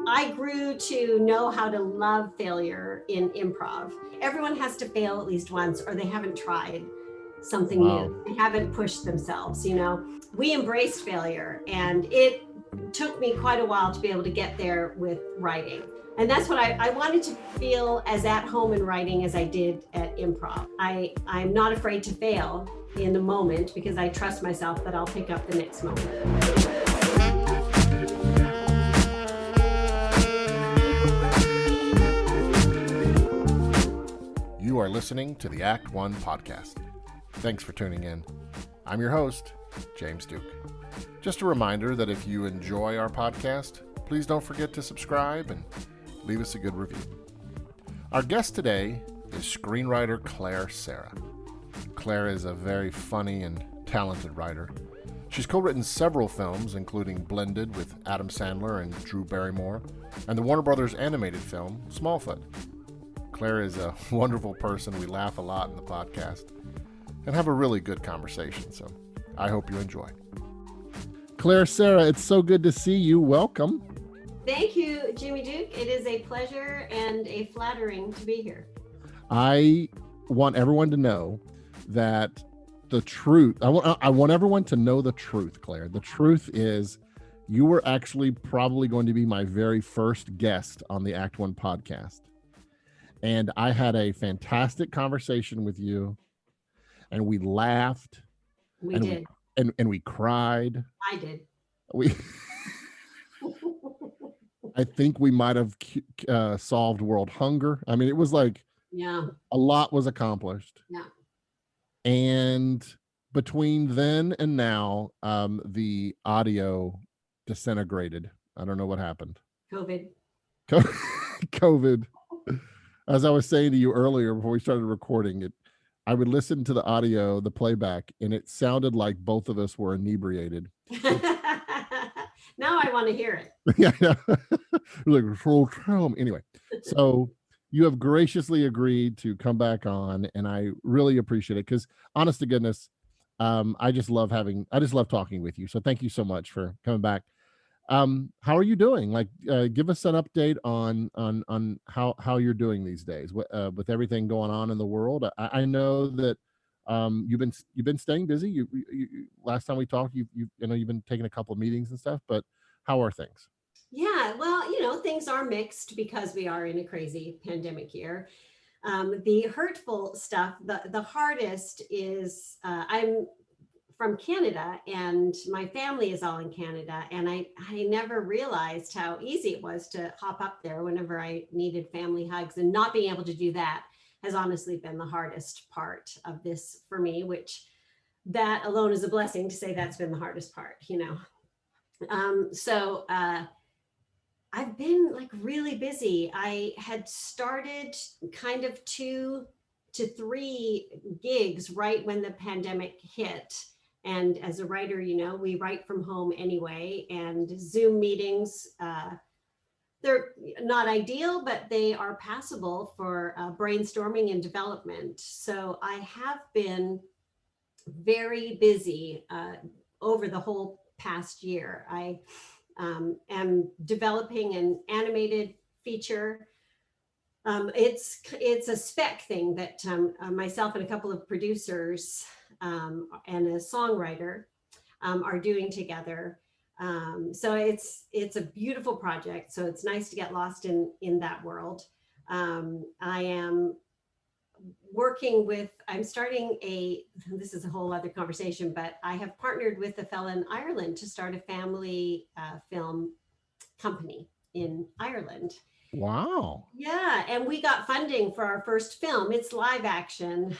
I grew to know how to love failure in improv. Everyone has to fail at least once, or they haven't tried something new. They haven't pushed themselves, We embraced failure, and it took me quite a while to be able to get there with writing. And that's what I wanted to feel as at home in writing as I did at improv. I'm not afraid to fail in the moment because I trust myself that I'll pick up the next moment. You are listening to the Act One podcast. Thanks for tuning in. I'm your host, James Duke. Just a reminder that if you enjoy our podcast, please don't forget to subscribe and leave us a good review. Our guest today is screenwriter Clare Sera. Clare is a very funny and talented writer. She's co-written several films, including Blended with Adam Sandler and Drew Barrymore, and the Warner Brothers animated film Smallfoot. Clare is a wonderful person. We laugh a lot in the podcast and have a really good conversation, so I hope you enjoy. Clare Sera, it's so good to see you. Welcome. Thank you, Jimmy Duke. It is a pleasure and a flattering to be here. I want everyone to know that the truth, I want everyone to know the truth, Clare. The truth is you were actually probably going to be my very first guest on the Act One podcast. And I had a fantastic conversation with you, and we laughed. We did. And we cried. I did. I think we might have solved world hunger. I mean, it was like, a lot was accomplished. Yeah. And between then and now, the audio disintegrated. I don't know what happened. COVID. As I was saying to you earlier before we started recording it, I would listen to the audio, the playback, and it sounded like both of us were inebriated. Now I want to hear it. Yeah. Anyway, so you have graciously agreed to come back on, and I really appreciate it because, honest to goodness, I just love talking with you. So thank you so much for coming back. How are you doing? Give us an update on how you're doing these days with everything going on in the world. I know that you've been staying busy. You last time we talked, you've been taking a couple of meetings and stuff. But how are things? Yeah, well, things are mixed because we are in a crazy pandemic year. The hurtful stuff, the hardest is I'm from Canada, and my family is all in Canada, and I never realized how easy it was to hop up there whenever I needed family hugs, and not being able to do that has honestly been the hardest part of this for me, which that alone is a blessing to say that's been the hardest part, So I've been really busy. I had started kind of 2 to 3 gigs right when the pandemic hit. And as a writer, we write from home anyway, and Zoom meetings, they're not ideal, but they are passable for brainstorming and development. So I have been very busy over the whole past year. I am developing an animated feature. It's a spec thing that myself and a couple of producers and a songwriter are doing together. So it's a beautiful project. So it's nice to get lost in that world. I am I'm starting this is a whole other conversation, but I have partnered with a fella in Ireland to start a family film company in Ireland. Wow. Yeah. And we got funding for our first film. It's live action.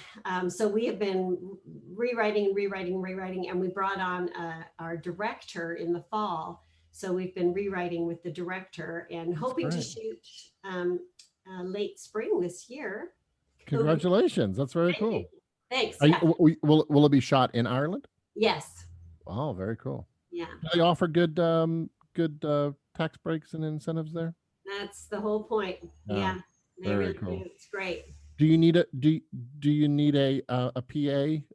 So we have been rewriting, and we brought on our director in the fall. So we've been rewriting with the director and hoping to shoot late spring this year. Congratulations. That's very cool. Thanks. Will it be shot in Ireland? Yes. Wow. Very cool. Yeah. Do they offer good tax breaks and incentives there? That's the whole point. Yeah, they really cool. Do. It's great. Do you need a PA,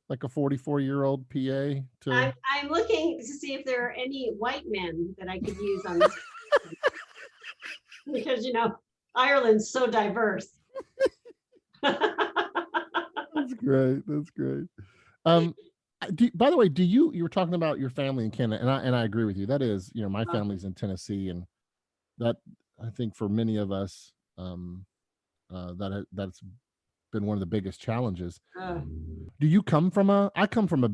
like a 44-year-old PA? I'm looking to see if there are any white men that I could use on this. because, Ireland's so diverse. That's great. That's great. By the way, you were talking about your family in Canada, and I agree with you. That is, my family's in Tennessee, and that, I think, for many of us, that's been one of the biggest challenges. Do you come from I come from a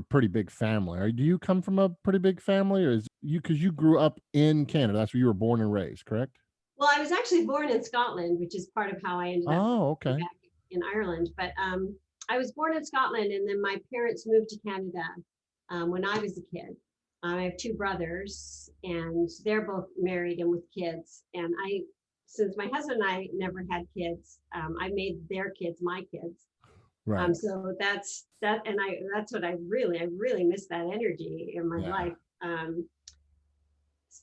pretty big family. Do you come from a pretty big family, or because you grew up in Canada? That's where you were born and raised, correct? Well, I was actually born in Scotland, which is part of how I ended up okay. back in Ireland. But I was born in Scotland, and then my parents moved to Canada when I was a kid. I have two brothers, and they're both married and with kids. And since my husband and I never had kids, I made their kids my kids. Right. So that's what I really miss that energy in my life.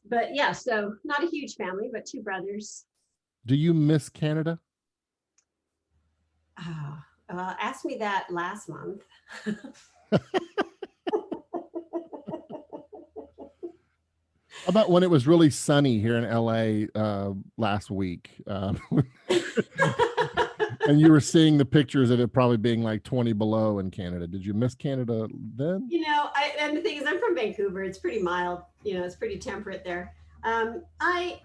But yeah, so not a huge family, but two brothers. Do you miss Canada? Asked me that last month. About when it was really sunny here in LA last week. And you were seeing the pictures of it probably being like 20 below in Canada. Did you miss Canada then? And the thing is, I'm from Vancouver. It's pretty mild. It's pretty temperate there. I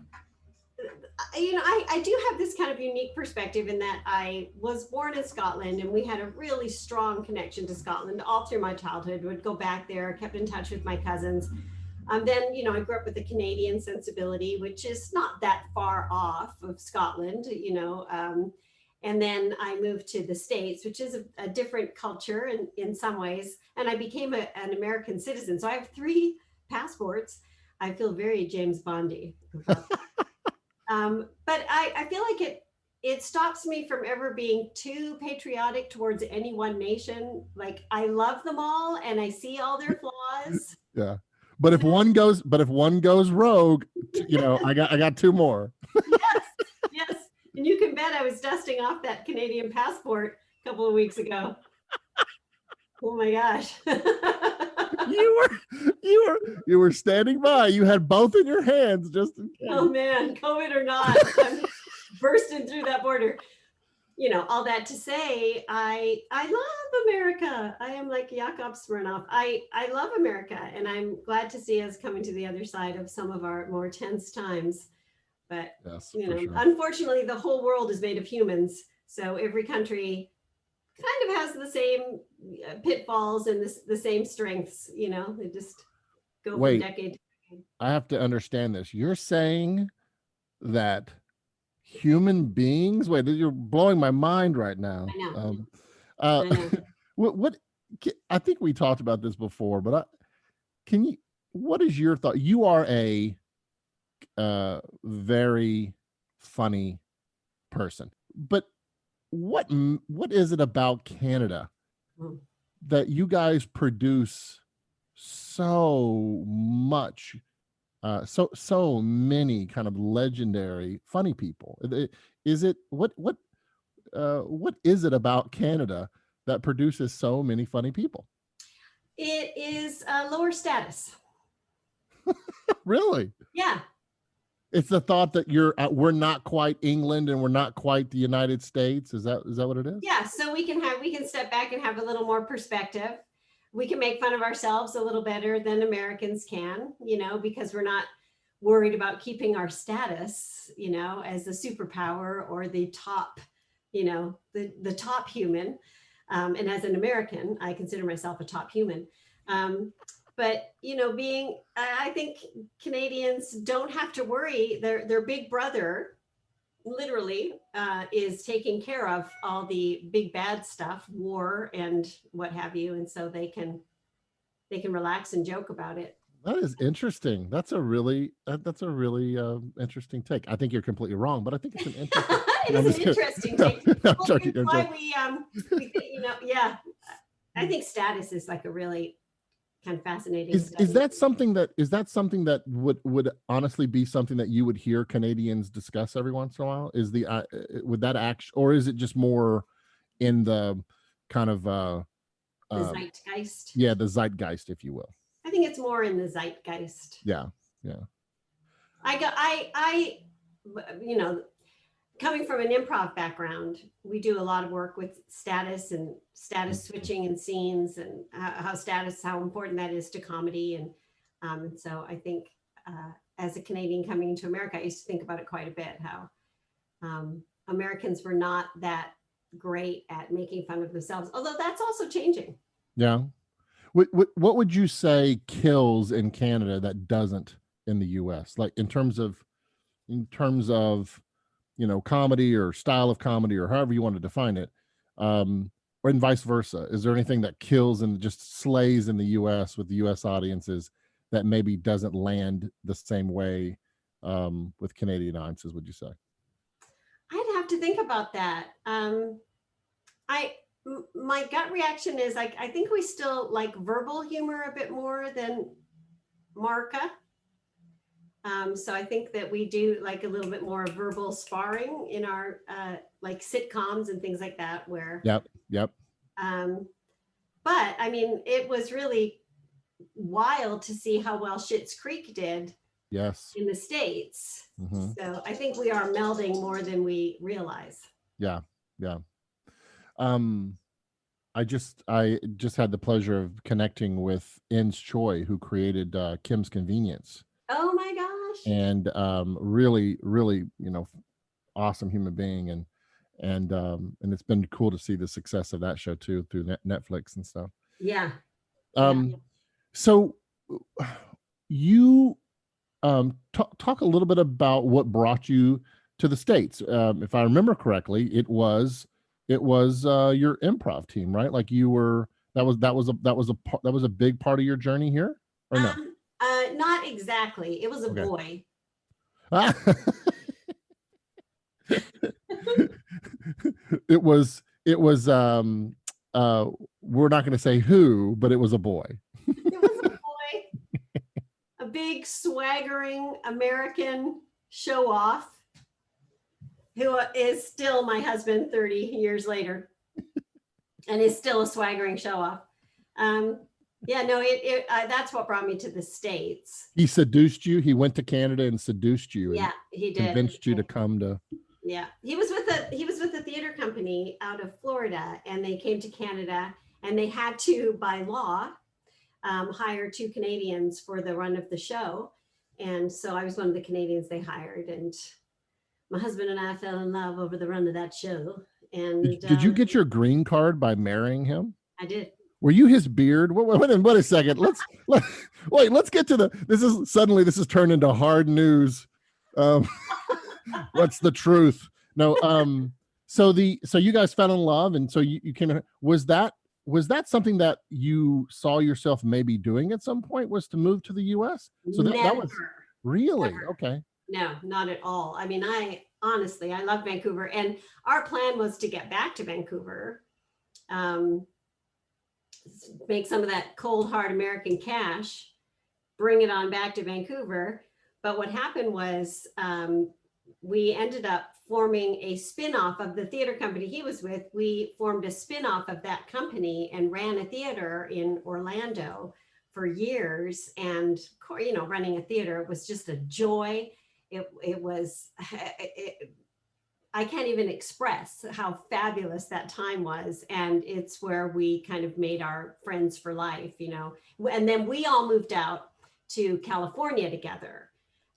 do have this kind of unique perspective in that I was born in Scotland, and we had a really strong connection to Scotland all through my childhood. Would go back there, kept in touch with my cousins. Then, I grew up with the Canadian sensibility, which is not that far off of Scotland, and then I moved to the States, which is a different culture in some ways. And I became an American citizen. So I have 3 passports. I feel very James Bondy about that. But I feel like it stops me from ever being too patriotic towards any one nation. Like, I love them all and I see all their flaws. Yeah. But if one goes rogue, I got 2 more. Yes. And you can bet I was dusting off that Canadian passport a couple of weeks ago. Oh my gosh. You were standing by. You had both in your hands just in case. Oh man, COVID or not, I'm bursting through that border. All that to say, I love America. I am like Jakob Smirnoff. I love America, and I'm glad to see us coming to the other side of some of our more tense times. But, yes, sure. Unfortunately, the whole world is made of humans. So every country kind of has the same pitfalls and the same strengths. They just go from decade to decade. I have to understand this. You're saying that human beings, you're blowing my mind right now. I know. What I think we talked about this before, but what is your thought? You are a very funny person, but what is it about Canada that you guys produce so much, so many kind of legendary funny people? Is it what is it about Canada that produces so many funny people? It is lower status. Really? Yeah. It's the thought that we're not quite England and we're not quite the United States. Is that what it is? Yeah. So we can step back and have a little more perspective. We can make fun of ourselves a little better than Americans can, because we're not worried about keeping our status, as the superpower or the top, the top human. And as an American, I consider myself a top human. But, I think Canadians don't have to worry. Their big brother literally is taking care of all the big bad stuff, war and what have you. And so they can relax and joke about it. That is interesting. That's a really interesting take. I think you're completely wrong, but I think it's an interesting. It is an interesting take. Why we yeah. I think status is like a really kind of fascinating. Is that something that would honestly be something that you would hear Canadians discuss every once in a while? Is would that act, or is it just more in the kind of the zeitgeist? Yeah, the zeitgeist, if you will. I think it's more in the zeitgeist. Yeah. I you know, coming from an improv background, we do a lot of work with status and status switching and scenes, and how important that is to comedy. And so I think as a Canadian coming into America, I used to think about it quite a bit, how Americans were not that great at making fun of themselves, although that's also changing. Yeah. What would you say kills in Canada that doesn't in the US? Like in terms of, comedy or style of comedy or however you want to define it, or and vice versa. Is there anything that kills and just slays in the US with the US audiences that maybe doesn't land the same way with Canadian audiences, would you say? I'd have to think about that. My gut reaction is like, I think we still like verbal humor a bit more than Marca. So I think that we do like a little bit more verbal sparring in our like sitcoms and things like that, where Yep. But I mean, it was really wild to see how well Schitt's Creek did Yes. in the States. Mm-hmm. So I think we are melding more than we realize. Yeah. I just had the pleasure of connecting with Ins Choi, who created Kim's Convenience. Oh my gosh. And really, awesome human being, and it's been cool to see the success of that show too through Netflix and stuff. Yeah. So you talk a little bit about what brought you to the States. If I remember correctly, it was your improv team, right? Like that was a big part of your journey here, or no? Not exactly. It was a boy. It was we're not going to say who, but it was a boy. It was a boy. A big swaggering American show off who is still my husband 30 years later and is still a swaggering show off. That's what brought me to the States. He seduced you. He went to Canada and seduced you. Yeah, he did. Convinced you to come to. Yeah, he was with a theater company out of Florida, and they came to Canada, and they had to, by law, hire 2 Canadians for the run of the show. And so I was one of the Canadians they hired, and my husband and I fell in love over the run of that show. And did you get your green card by marrying him? I did. Were you his beard? Wait a second. Let's get to this is turned into hard news. What's the truth? No. So you guys fell in love, and so you came. Was that something that you saw yourself maybe doing at some point? Was to move to the U.S.? So that was really Never. Okay. No, not at all. I mean, I love Vancouver, and our plan was to get back to Vancouver, make some of that cold hard American cash, bring it on back to Vancouver. But what happened was we ended up forming a spin-off of the theater company he was with. We formed a spin-off of that company and ran a theater in Orlando for years. And, running a theater was just a joy. It was, I can't even express how fabulous that time was. And it's where we kind of made our friends for life, and then we all moved out to California together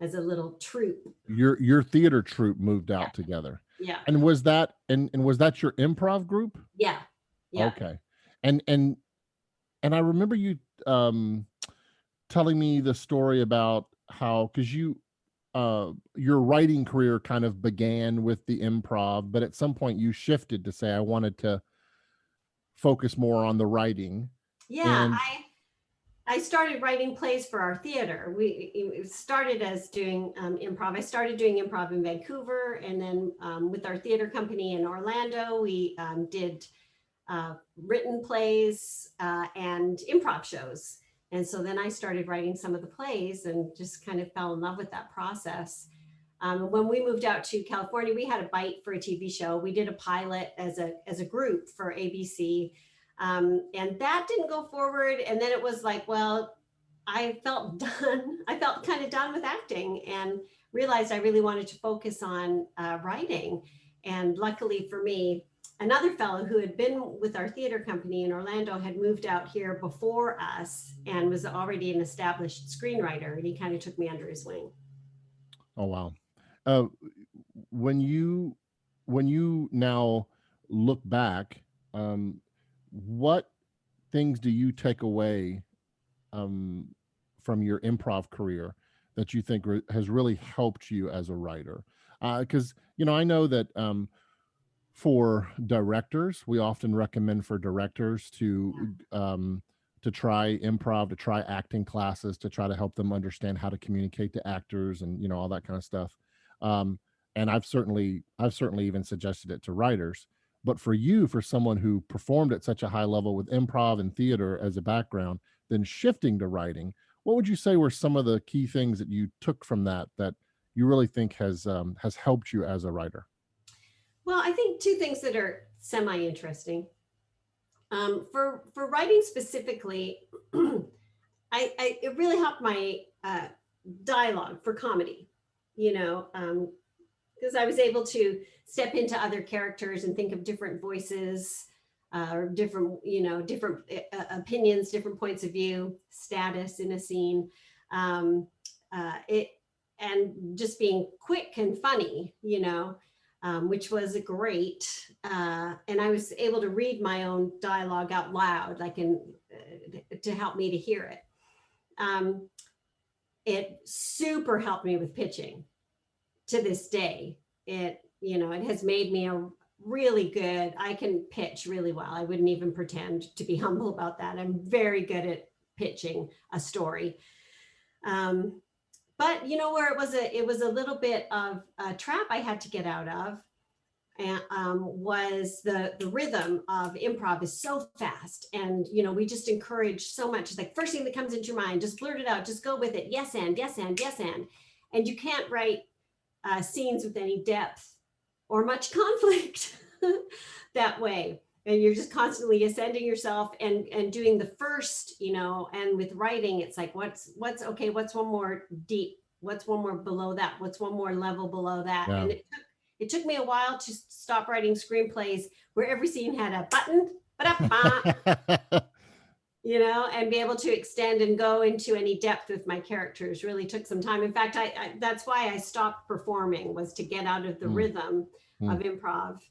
as a little troupe. Your theater troupe moved out together. Yeah. And was that your improv group? Yeah. Okay. And I remember you telling me the story about how, because your writing career kind of began with the improv, but at some point you shifted to say, I wanted to focus more on the writing. Yeah. And I started writing plays for our theater. We started as doing improv. I started doing improv in Vancouver, and then with our theater company in Orlando, we did written plays and improv shows. And so then I started writing some of the plays and just kind of fell in love with that process. When we moved out to California, we had a bite for a TV show. We did a pilot as a group for ABC. And that didn't go forward. And then it was like, well, I felt done. I felt kind of done with acting. And realized I really wanted to focus on writing. And luckily for me, another fellow who had been with our theater company in Orlando had moved out here before us and was already an established screenwriter, and he kind of took me under his wing. Oh, wow. Uh, when you now look back, what things do you take away um, from your improv career that you think has really helped you as a writer? Because I know that for directors, we often recommend for directors to try improv, to try acting classes, to try to help them understand how to communicate to actors, and all that kind of stuff. Um, and I've certainly even suggested it to writers. But for you, for someone who performed at such a high level with improv and theater as a background, then shifting to writing, what would you say were some of the key things that you took from that you really think has helped you as a writer? Well, I think two things that are semi-interesting. For writing specifically, it really helped my dialogue for comedy, because I was able to step into other characters and think of different voices, or different opinions, different points of view, status in a scene. It and just being quick and funny, which was great. And I was able to read my own dialogue out loud, to help me to hear it. It super helped me with pitching. To this day, it has made me a really good. I can pitch really well. I wouldn't even pretend to be humble about that. I'm very good at pitching a story. But where it was a little bit of a trap I had to get out of, and was the rhythm of improv is so fast, and we just encourage so much. It's like, first thing that comes into your mind, just blurt it out, just go with it. Yes and, yes and, yes and you can't write scenes with any depth or much conflict that way. And you're just constantly ascending yourself and doing the first, and with writing, it's like, what's okay, what's one more deep, what's one more below that, what's one more level below that. Yeah. And it took me a while to stop writing screenplays where every scene had a button, and be able to extend and go into any depth with my characters. Really took some time. In fact, I that's why I stopped performing, was to get out of the rhythm of improv,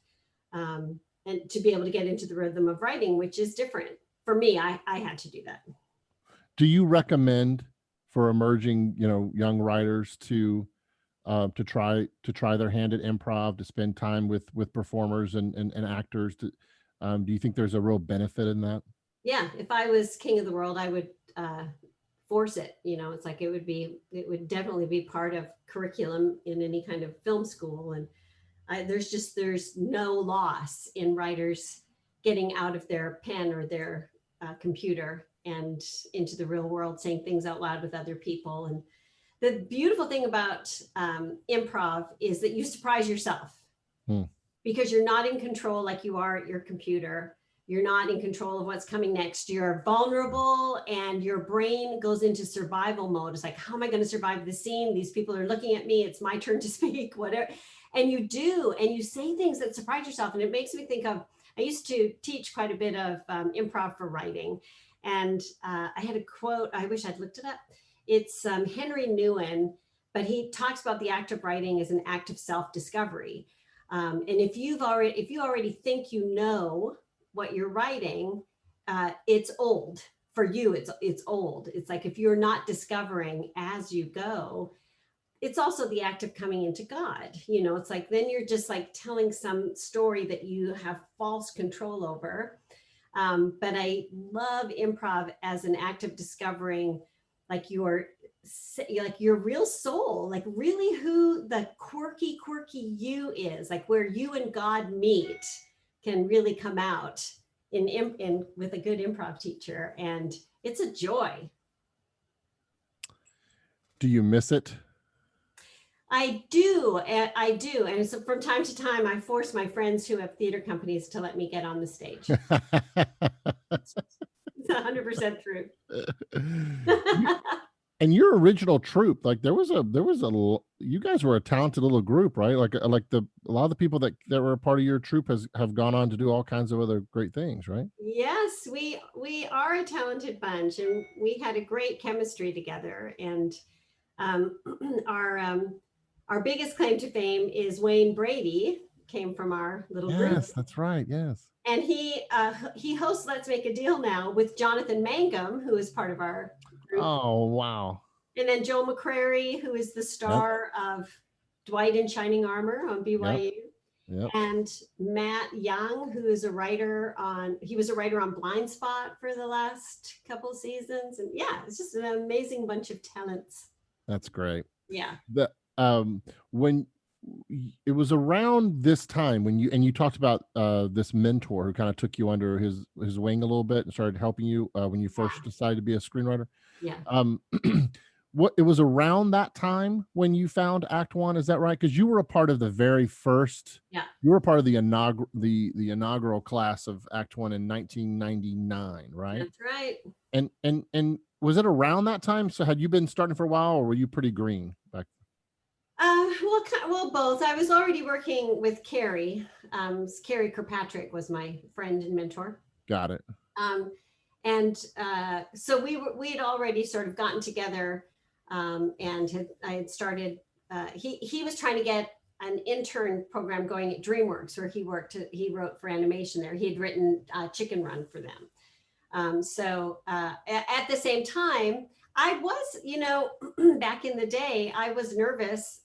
and to be able to get into the rhythm of writing, which is different. For me, I had to do that. Do you recommend for emerging, young writers to try their hand at improv, to spend time with performers and actors? Do you think there's a real benefit in that? Yeah, if I was king of the world, I would force it. It's like it would definitely be part of curriculum in any kind of film school. And there's no loss in writers getting out of their pen or their computer and into the real world, saying things out loud with other people. And the beautiful thing about improv is that you surprise yourself, because you're not in control like you are at your computer. You're not in control of what's coming next. You're vulnerable, and your brain goes into survival mode. It's like, how am I going to survive the scene? These people are looking at me. It's my turn to speak, whatever. And you do, and you say things that surprise yourself. And it makes me think of, I used to teach quite a bit of improv for writing. And I had a quote, I wish I'd looked it up. It's Henry Newen, but he talks about the act of writing as an act of self-discovery. And if you already think what you're writing, it's old for you. It's old. It's like, if you're not discovering as you go, it's also the act of coming into God. It's like, then you're just like telling some story that you have false control over. But I love improv as an act of discovering like your real soul, like really who the quirky you is, like where you and God meet can really come out in with a good improv teacher. And it's a joy. Do you miss it? I do. And so from time to time, I force my friends who have theater companies to let me get on the stage. It's 100% true. And your original troupe, like you guys were a talented little group, right? Like a lot of the people that were a part of your troupe have gone on to do all kinds of other great things, right? Yes, we are a talented bunch, and we had a great chemistry together. And um, our um, our biggest claim to fame is Wayne Brady came from our little group, Yes, that's right. Yes. and he hosts Let's Make a Deal now with Jonathan Mangum, who is part of our group, Oh, wow. and then Joe McCrary, who is the Yep. star of Dwight in Shining Armor on Yep. BYU. Yep. And Matt Young, who is a writer on, he was a writer on Blind Spot for the last couple seasons. And yeah, it's just an amazing bunch of talents. That's great. Yeah. The when it was around this time when you talked about this mentor who kind of took you under his wing a little bit and started helping you when you first decided to be a screenwriter. Yeah. Um, what it was around that time when you found Act One, is that right? Because you were a part of the very first. Yeah. You were part of the inaugural class of Act One in 1999, right? That's right. And was it around that time? So had you been starting for a while, or were you pretty green back? Well, both. I was already working with Carrie. Carrie Kirkpatrick was my friend and mentor. Got it. And so we had already sort of gotten together, and I had started. He was trying to get an intern program going at DreamWorks, where he wrote for animation there. He had written Chicken Run for them. So at the same time, I was, back in the day, I was nervous.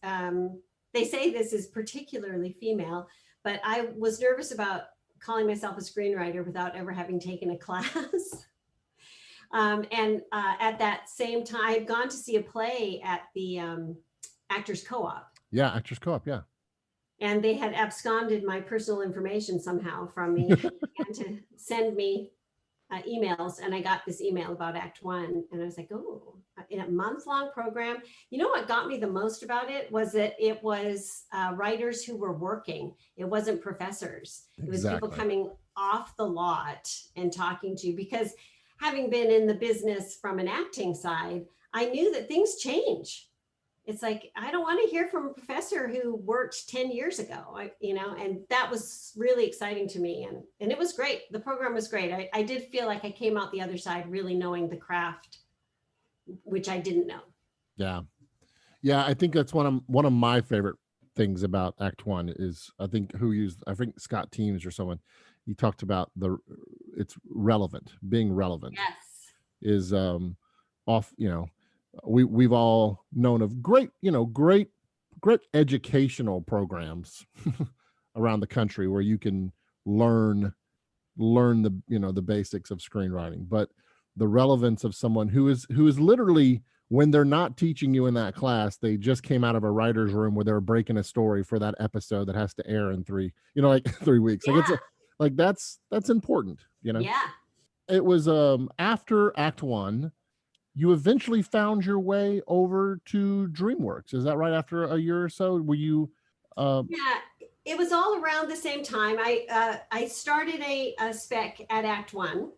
They say this is particularly female, but I was nervous about calling myself a screenwriter without ever having taken a class. And at that same time, I had gone to see a play at the Actors Co-op. Yeah, Actors Co-op, yeah. And they had absconded my personal information somehow from me and to send me emails. And I got this email about Act One. And I was like, oh, in a month-long program. You know what got me the most about it was that it was writers who were working. It wasn't professors. It was people coming off the lot and talking to you, because having been in the business from an acting side, I knew that things change. It's like, I don't want to hear from a professor who worked 10 years ago, and that was really exciting to me. And it was great. The program was great. I did feel like I came out the other side really knowing the craft, which I didn't know. Yeah. Yeah. I think that's one of my favorite things about Act One is, I think Scott Teems or someone, he talked about it's relevant, being relevant. Yes. Is we've all known of great educational programs around the country where you can learn the basics of screenwriting, but the relevance of someone who is literally, when they're not teaching you in that class, they just came out of a writer's room where they're breaking a story for that episode that has to air in 3 weeks. Yeah. That's important, Yeah. It was after Act One, you eventually found your way over to DreamWorks. Is that right? After a year or so, were you? Yeah, it was all around the same time. I started a spec at Act One,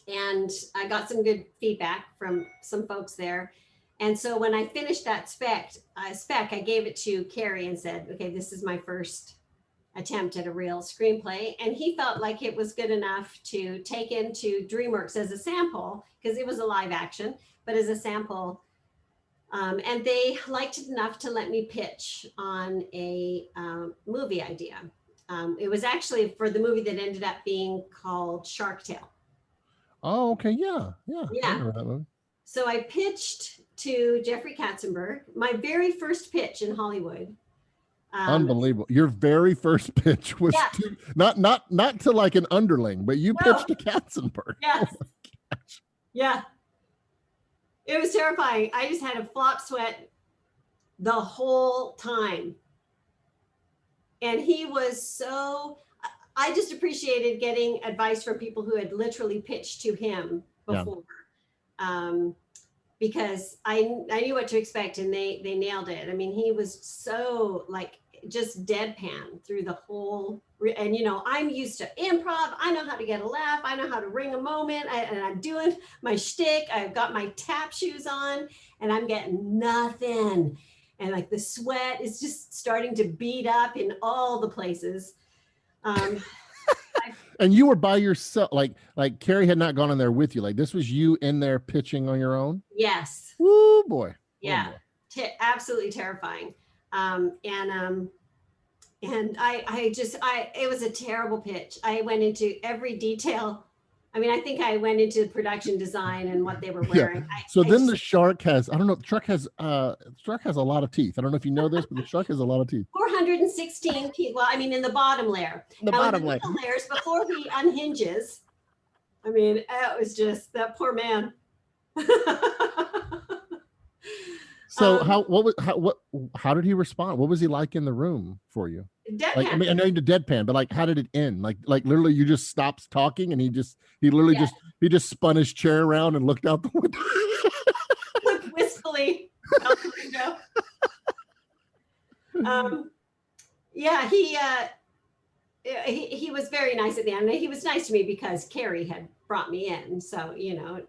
and I got some good feedback from some folks there. And so when I finished that spec, I gave it to Carrie and said, okay, this is my first attempt at a real screenplay. And he felt like it was good enough to take into DreamWorks as a sample, because it was a live action, but as a sample. And they liked it enough to let me pitch on a movie idea. It was actually for the movie that ended up being called Shark Tale. Oh, okay. Yeah. I remember that movie. So I pitched to Jeffrey Katzenberg, my very first pitch in Hollywood. Unbelievable. Your very first pitch was not to like an underling, but you pitched to Katzenberg. Yes. Oh my gosh. Yeah. It was terrifying. I just had a flop sweat the whole time. And he was I just appreciated getting advice from people who had literally pitched to him before. Yeah. Because I knew what to expect, and they nailed it. I mean, he was so just deadpan through the whole, and I'm used to improv. I know how to get a laugh. I know how to ring a moment. And I'm doing my shtick. I've got my tap shoes on and I'm getting nothing. And like the sweat is just starting to bead up in all the places. And you were by yourself, like Carrie had not gone in there with you. Like this was you in there pitching on your own. Yes. Woo boy. Yeah. Oh, boy. Absolutely terrifying. And it was a terrible pitch. I went into every detail. I mean, I think I went into production design and what they were wearing. Yeah. The shark has, I don't know, the shark has a lot of teeth. I don't know if you know this, but the shark has a lot of teeth. 416 teeth. Well, I mean, in the bottom layer. The bottom layer. Layers before he unhinges. I mean, it was just that poor man. So how did he respond? What was he like in the room for you? Deadpan. Like, I mean, I know you did deadpan, but like, how did it end? Like literally you just stopped talking and he literally just spun his chair around and looked out the window. Looked wistfully out the window. He was very nice at the end. He was nice to me because Carrie had brought me in. So,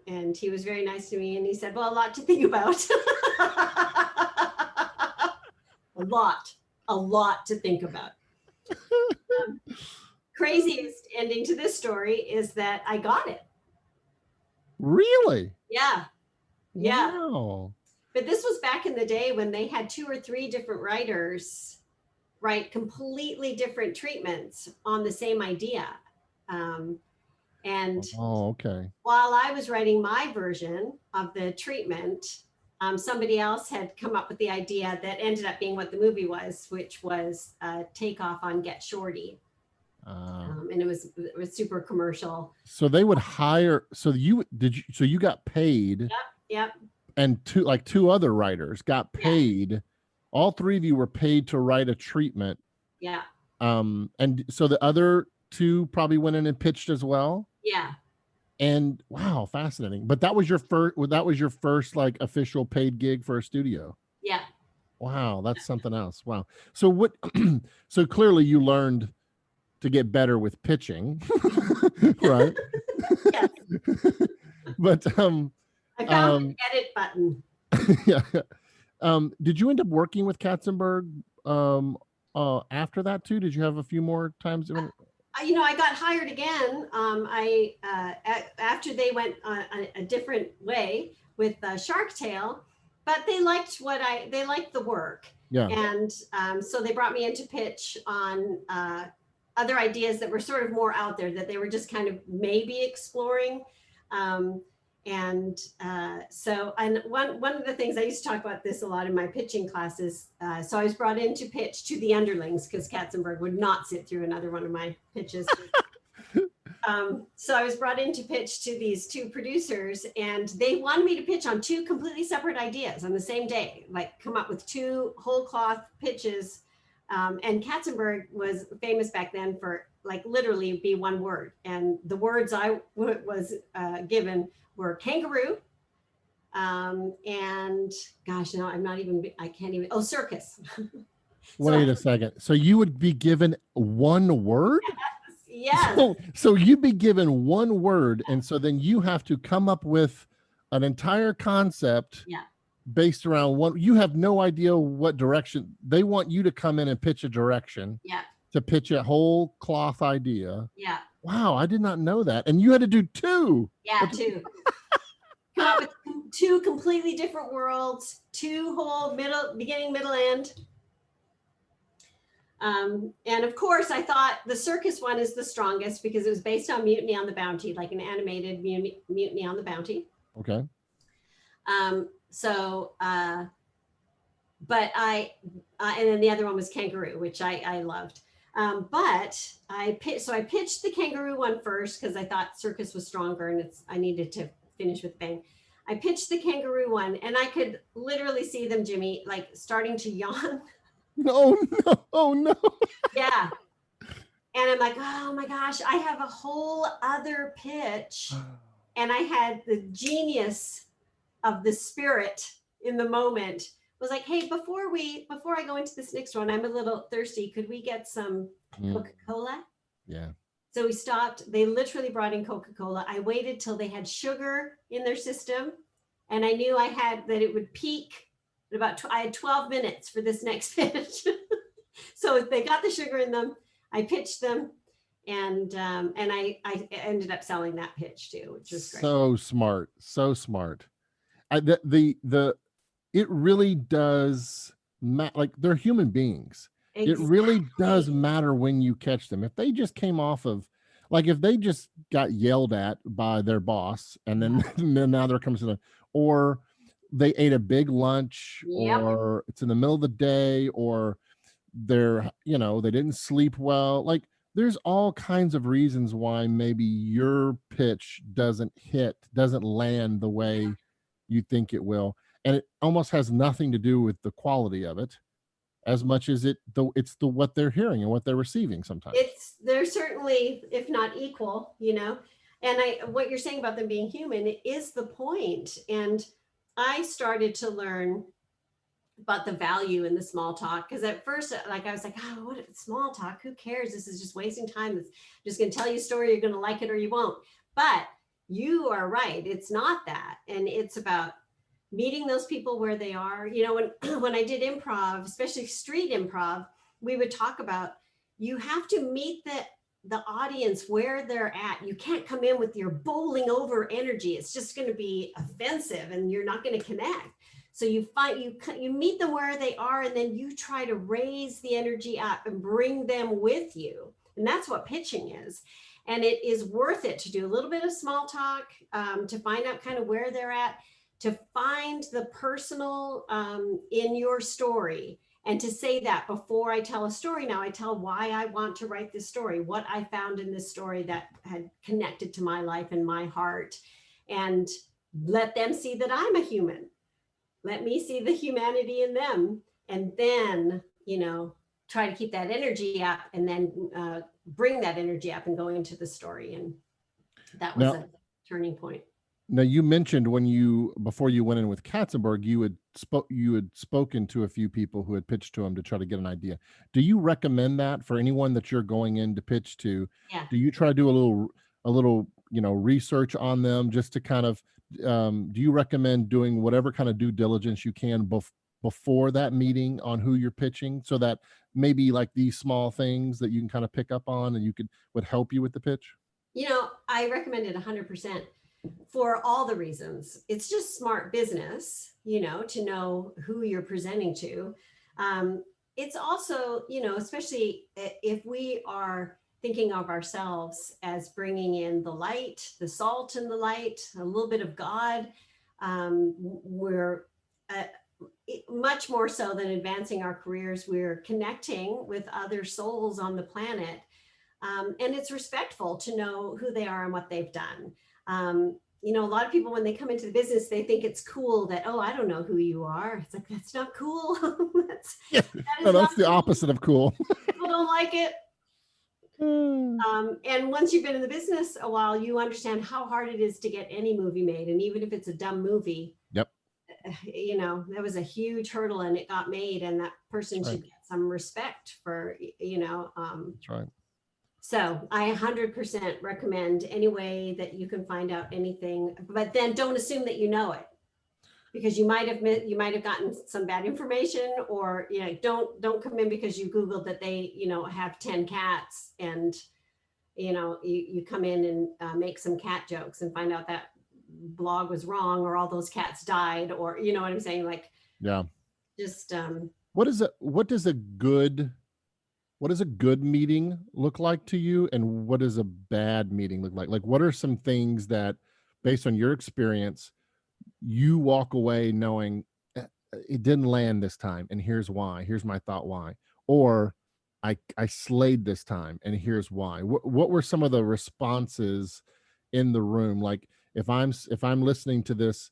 and he was very nice to me and he said, well, a lot to think about. A lot to think about. Craziest ending to this story is that I got it. Really? Yeah. Wow. But this was back in the day when they had 2 or 3 different writers write completely different treatments on the same idea. Okay. While I was writing my version of the treatment, somebody else had come up with the idea that ended up being what the movie was, which was Takeoff on Get Shorty. And it was super commercial. So they would hire. So you got paid. Yep. And two other writers got paid. Yeah. All 3 of you were paid to write a treatment. Yeah. And so the other 2 probably went in and pitched as well. Yeah. And wow, fascinating. But that was your first like official paid gig for a studio. Yeah. Wow, that's something else. Wow. So so clearly you learned to get better with pitching, right? Yes. But I found the edit button. Yeah. Did you end up working with Katzenberg after that too? Did you have a few more times? I got hired again. After they went a different way with Shark Tale, but they liked they liked the work. Yeah. And so they brought me in to pitch on other ideas that were sort of more out there that they were just kind of maybe exploring. So one of the things I used to talk about this a lot in my pitching classes. So I was brought in to pitch to the underlings because Katzenberg would not sit through another one of my pitches. So I was brought in to pitch to these 2 producers and they wanted me to pitch on 2 completely separate ideas on the same day, like come up with 2 whole cloth pitches. And Katzenberg was famous back then for like literally be one word. And the words I was given were kangaroo, and gosh, no, I can't even, circus. Wait a second. So you would be given one word? Yes. So you'd be given one word, and so then you have to come up with an entire concept based around one. You have no idea what direction. They want you to come in and pitch a direction. Yeah. To pitch a whole cloth idea. Yeah. Wow, I did not know that. And you had to do 2. Yeah, 2. Come up with 2 completely different worlds, 2 whole beginning, middle, end. And of course, I thought the circus one is the strongest because it was based on Mutiny on the Bounty, like an animated Mutiny on the Bounty. Okay. But and then the other one was Kangaroo, which I loved. But I pitched the kangaroo one first because I thought circus was stronger and I needed to finish with bang. I pitched the kangaroo one and I could literally see them, Jimmy, like starting to yawn. No. Yeah. And I'm like, oh my gosh, I have a whole other pitch. And I had the genius of the spirit in the moment was like, hey, before I go into this next one, I'm a little thirsty. Could we get some Mm, Coca-Cola? yeah. So we stopped. They literally brought in Coca-Cola. I waited till they had sugar in their system, and I knew I had that it would peak at I had 12 minutes for this next pitch. So they got the sugar in them. I pitched them, and I ended up selling that pitch too, which was great. So smart. So smart. The it really does like they're human beings. It really does Exactly. matter when you catch them. If they just came off of, like, if they just got yelled at by their boss and then, and then now they're coming to the, or they ate a big lunch, Yep. or it's in the middle of the day, or they're, they didn't sleep well. Like, there's all kinds of reasons why maybe your pitch doesn't land the way you think it will, and it almost has nothing to do with the quality of it as much as it's the what they're hearing and what they're receiving sometimes. They're certainly, if not equal, and what you're saying about them being human is the point. And I started to learn about the value in the small talk, because at first, like, I was like, oh, what small talk, who cares, this is just wasting time, it's just going to tell you a story, you're going to like it or you won't. But you are right, it's not that. And it's about meeting those people where they are. When I did improv, especially street improv, we would talk about, you have to meet the audience where they're at. You can't come in with your bowling over energy. It's just going to be offensive and you're not going to connect. So you meet them where they are, and then you try to raise the energy up and bring them with you. And that's what pitching is. And it is worth it to do a little bit of small talk, to find out kind of where they're at, to find the personal in your story, and to say that before I tell a story. Now I tell why I want to write this story, what I found in this story that had connected to my life and my heart, and let them see that I'm a human. Let me see the humanity in them, and then, try to keep that energy up, and then bring that energy up and go into the story. And that was Now, a turning point. now you mentioned when before you went in with Katzenberg, you had spoken to a few people who had pitched to him to try to get an idea. Do you recommend that for anyone that you're going in to pitch to? Yeah. Do you try to do a little research on them, just to kind of, do you recommend doing whatever kind of due diligence you can before that meeting on who you're pitching, so that maybe like these small things that you can kind of pick up on and would help you with the pitch? I recommend it 100%, for all the reasons. It's just smart business, to know who you're presenting to. It's also, especially if we are thinking of ourselves as bringing in the light, the salt and the light, a little bit of God. We're much more so than advancing our careers, we're connecting with other souls on the planet. And it's respectful to know who they are and what they've done. A lot of people, when they come into the business, they think it's cool that, oh, I don't know who you are. It's like, that's not cool. that Yeah, is no, not that's the cool. opposite of cool. People don't like it. And once you've been in the business a while, you understand how hard it is to get any movie made. And even if it's a dumb movie, Yep. That was a huge hurdle, and it got made, and that person That's right. should get some respect for, That's right. so I 100% recommend any way that you can find out anything, but then don't assume that you know it, because you might have gotten some bad information, or don't come in because you Googled that they have 10 cats, and you come in and make some cat jokes and find out that blog was wrong, or all those cats died, or what I'm saying, like, Yeah. just What does a good meeting look like to you, and what does a bad meeting look like? Like, what are some things that, based on your experience, you walk away knowing, it didn't land this time, and here's why. Here's my thought why. Or I slayed this time, and here's why. What were some of the responses in the room? Like, if I'm listening to this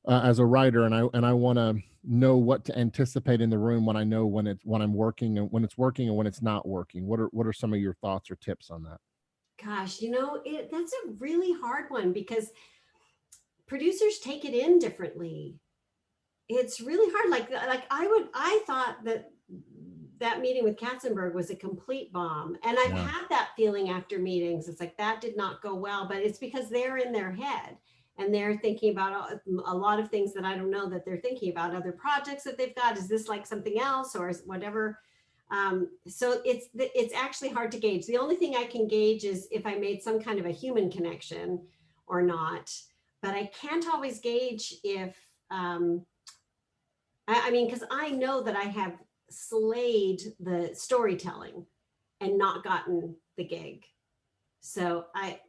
as a writer, and I want to know what to anticipate in the room, when I know when I'm working, and when it's working and when it's not working. What are some of your thoughts or tips on that? gosh, that's a really hard one, because producers take it in differently. it's really hard. I thought that meeting with Katzenberg was a complete bomb. And I've Yeah. had that feeling after meetings. It's like that did not go well, but it's because they're in their head and they're thinking about a lot of things that I don't know that they're thinking about, other projects that they've got. Is this like something else or is whatever? So it's actually hard to gauge. The only thing I can gauge is if I made some kind of a human connection or not, but I can't always gauge if, I mean, because I know that I have slayed the storytelling and not gotten the gig. So I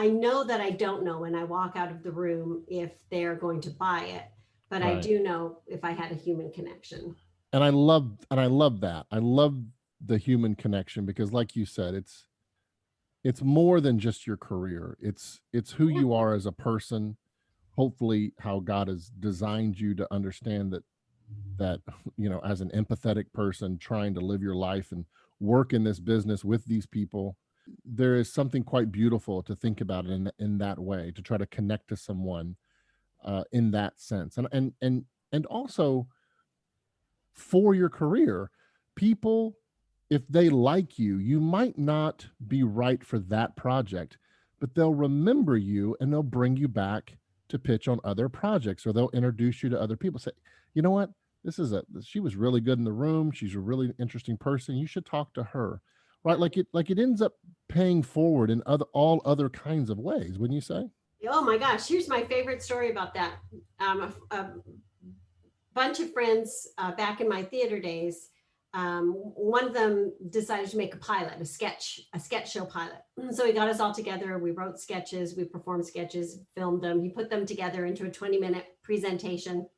know that I don't know when I walk out of the room if they're going to buy it, but I Right. do know if I had a human connection. And I love that. I love the human connection because like you said, it's more than just your career. It's who Yeah. you are as a person, hopefully how God has designed you to understand that as an empathetic person trying to live your life and work in this business with these people, there is something quite beautiful to think about it in that way, to try to connect to someone in that sense. And also for your career, people, if they like you, you might not be right for that project, but they'll remember you and they'll bring you back to pitch on other projects, or they'll introduce you to other people. Say, you know what? She was really good in the room. She's a really interesting person. You should talk to her. Right. Like it ends up paying forward in all other kinds of ways, wouldn't you say? Oh my gosh, here's my favorite story about that. A bunch of friends back in my theater days, one of them decided to make a pilot, a sketch show pilot. So he got us all together. We wrote sketches, we performed sketches, filmed them. He put them together into a 20-minute presentation.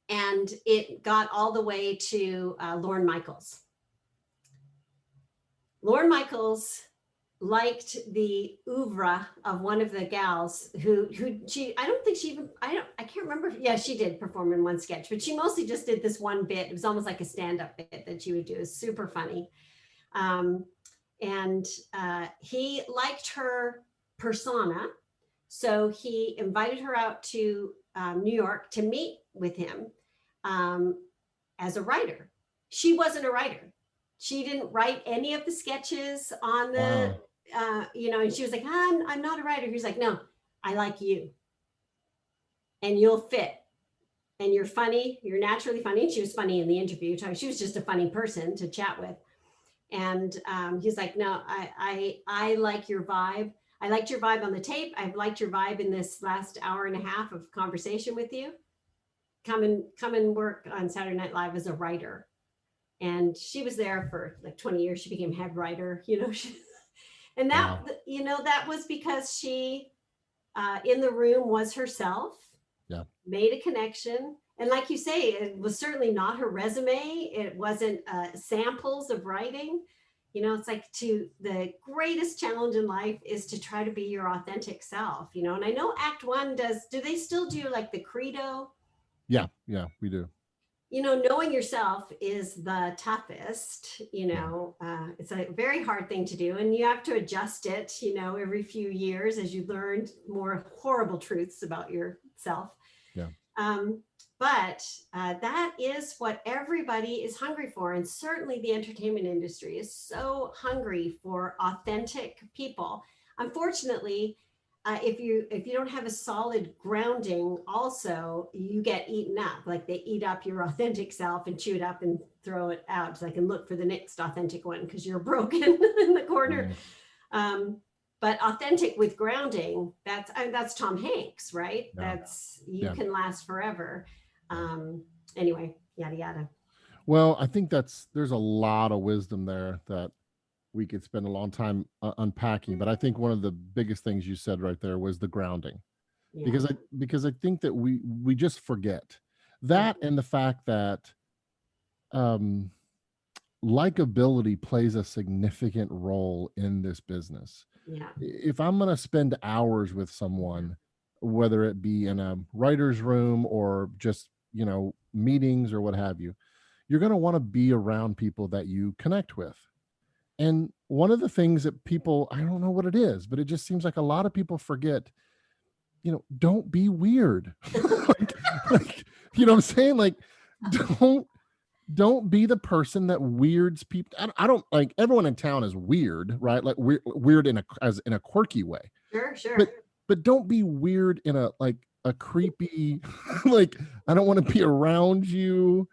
And it got all the way to Lorne Michaels. Lorne Michaels liked the oeuvre of one of the gals who I don't think she even, I can't remember. Yeah, she did perform in one sketch, but she mostly just did this one bit. It was almost like a stand-up bit that she would do. It was super funny. And he liked her persona. So he invited her out to New York to meet with him as a writer. She wasn't a writer. She didn't write any of the sketches on the, Wow. and she was like, I'm not a writer. He's like, no, I like you and you'll fit and you're funny. You're naturally funny. And she was funny in the interview. She was just a funny person to chat with. And he's like, no, I like your vibe. I liked your vibe on the tape. I've liked your vibe in this last hour and a half of conversation with you. Come and work on Saturday Night Live as a writer. And she was there for like 20 years. She became head writer, and that, Wow. that was because she, in the room was herself, Yeah. made a connection. And like you say, it was certainly not her resume. It wasn't samples of writing. It's like the greatest challenge in life is to try to be your authentic self, and I know Act One do they still do like the credo? Yeah. We do. Knowing yourself is the toughest, Yeah. it's a very hard thing to do. And you have to adjust it, every few years as you learn more horrible truths about yourself. Yeah. But that is what everybody is hungry for. And certainly the entertainment industry is so hungry for authentic people. Unfortunately, if you don't have a solid grounding, also you get eaten up. Like they eat up your authentic self and chew it up and throw it out, so I can look for the next authentic one because you're broken in the corner. Right. But authentic with grounding, that's Tom Hanks, right? Yeah. You can last forever. Anyway, yada yada. Well, I think there's a lot of wisdom there that we could spend a long time unpacking. But I think one of the biggest things you said right there was the grounding, Yeah. because I think that we just forget that, and the fact that likability plays a significant role in this business. Yeah. If I'm going to spend hours with someone, whether it be in a writer's room or just meetings or what have you, you're going to want to be around people that you connect with. And one of the things that people, I don't know what it is, but it just seems like a lot of people forget, don't be weird. like, You know what I'm saying? Like, don't be the person that weirds people. I don't like everyone in town is weird, right? Like weird in a quirky way. Sure. But don't be weird in a creepy, like, I don't want to be around you,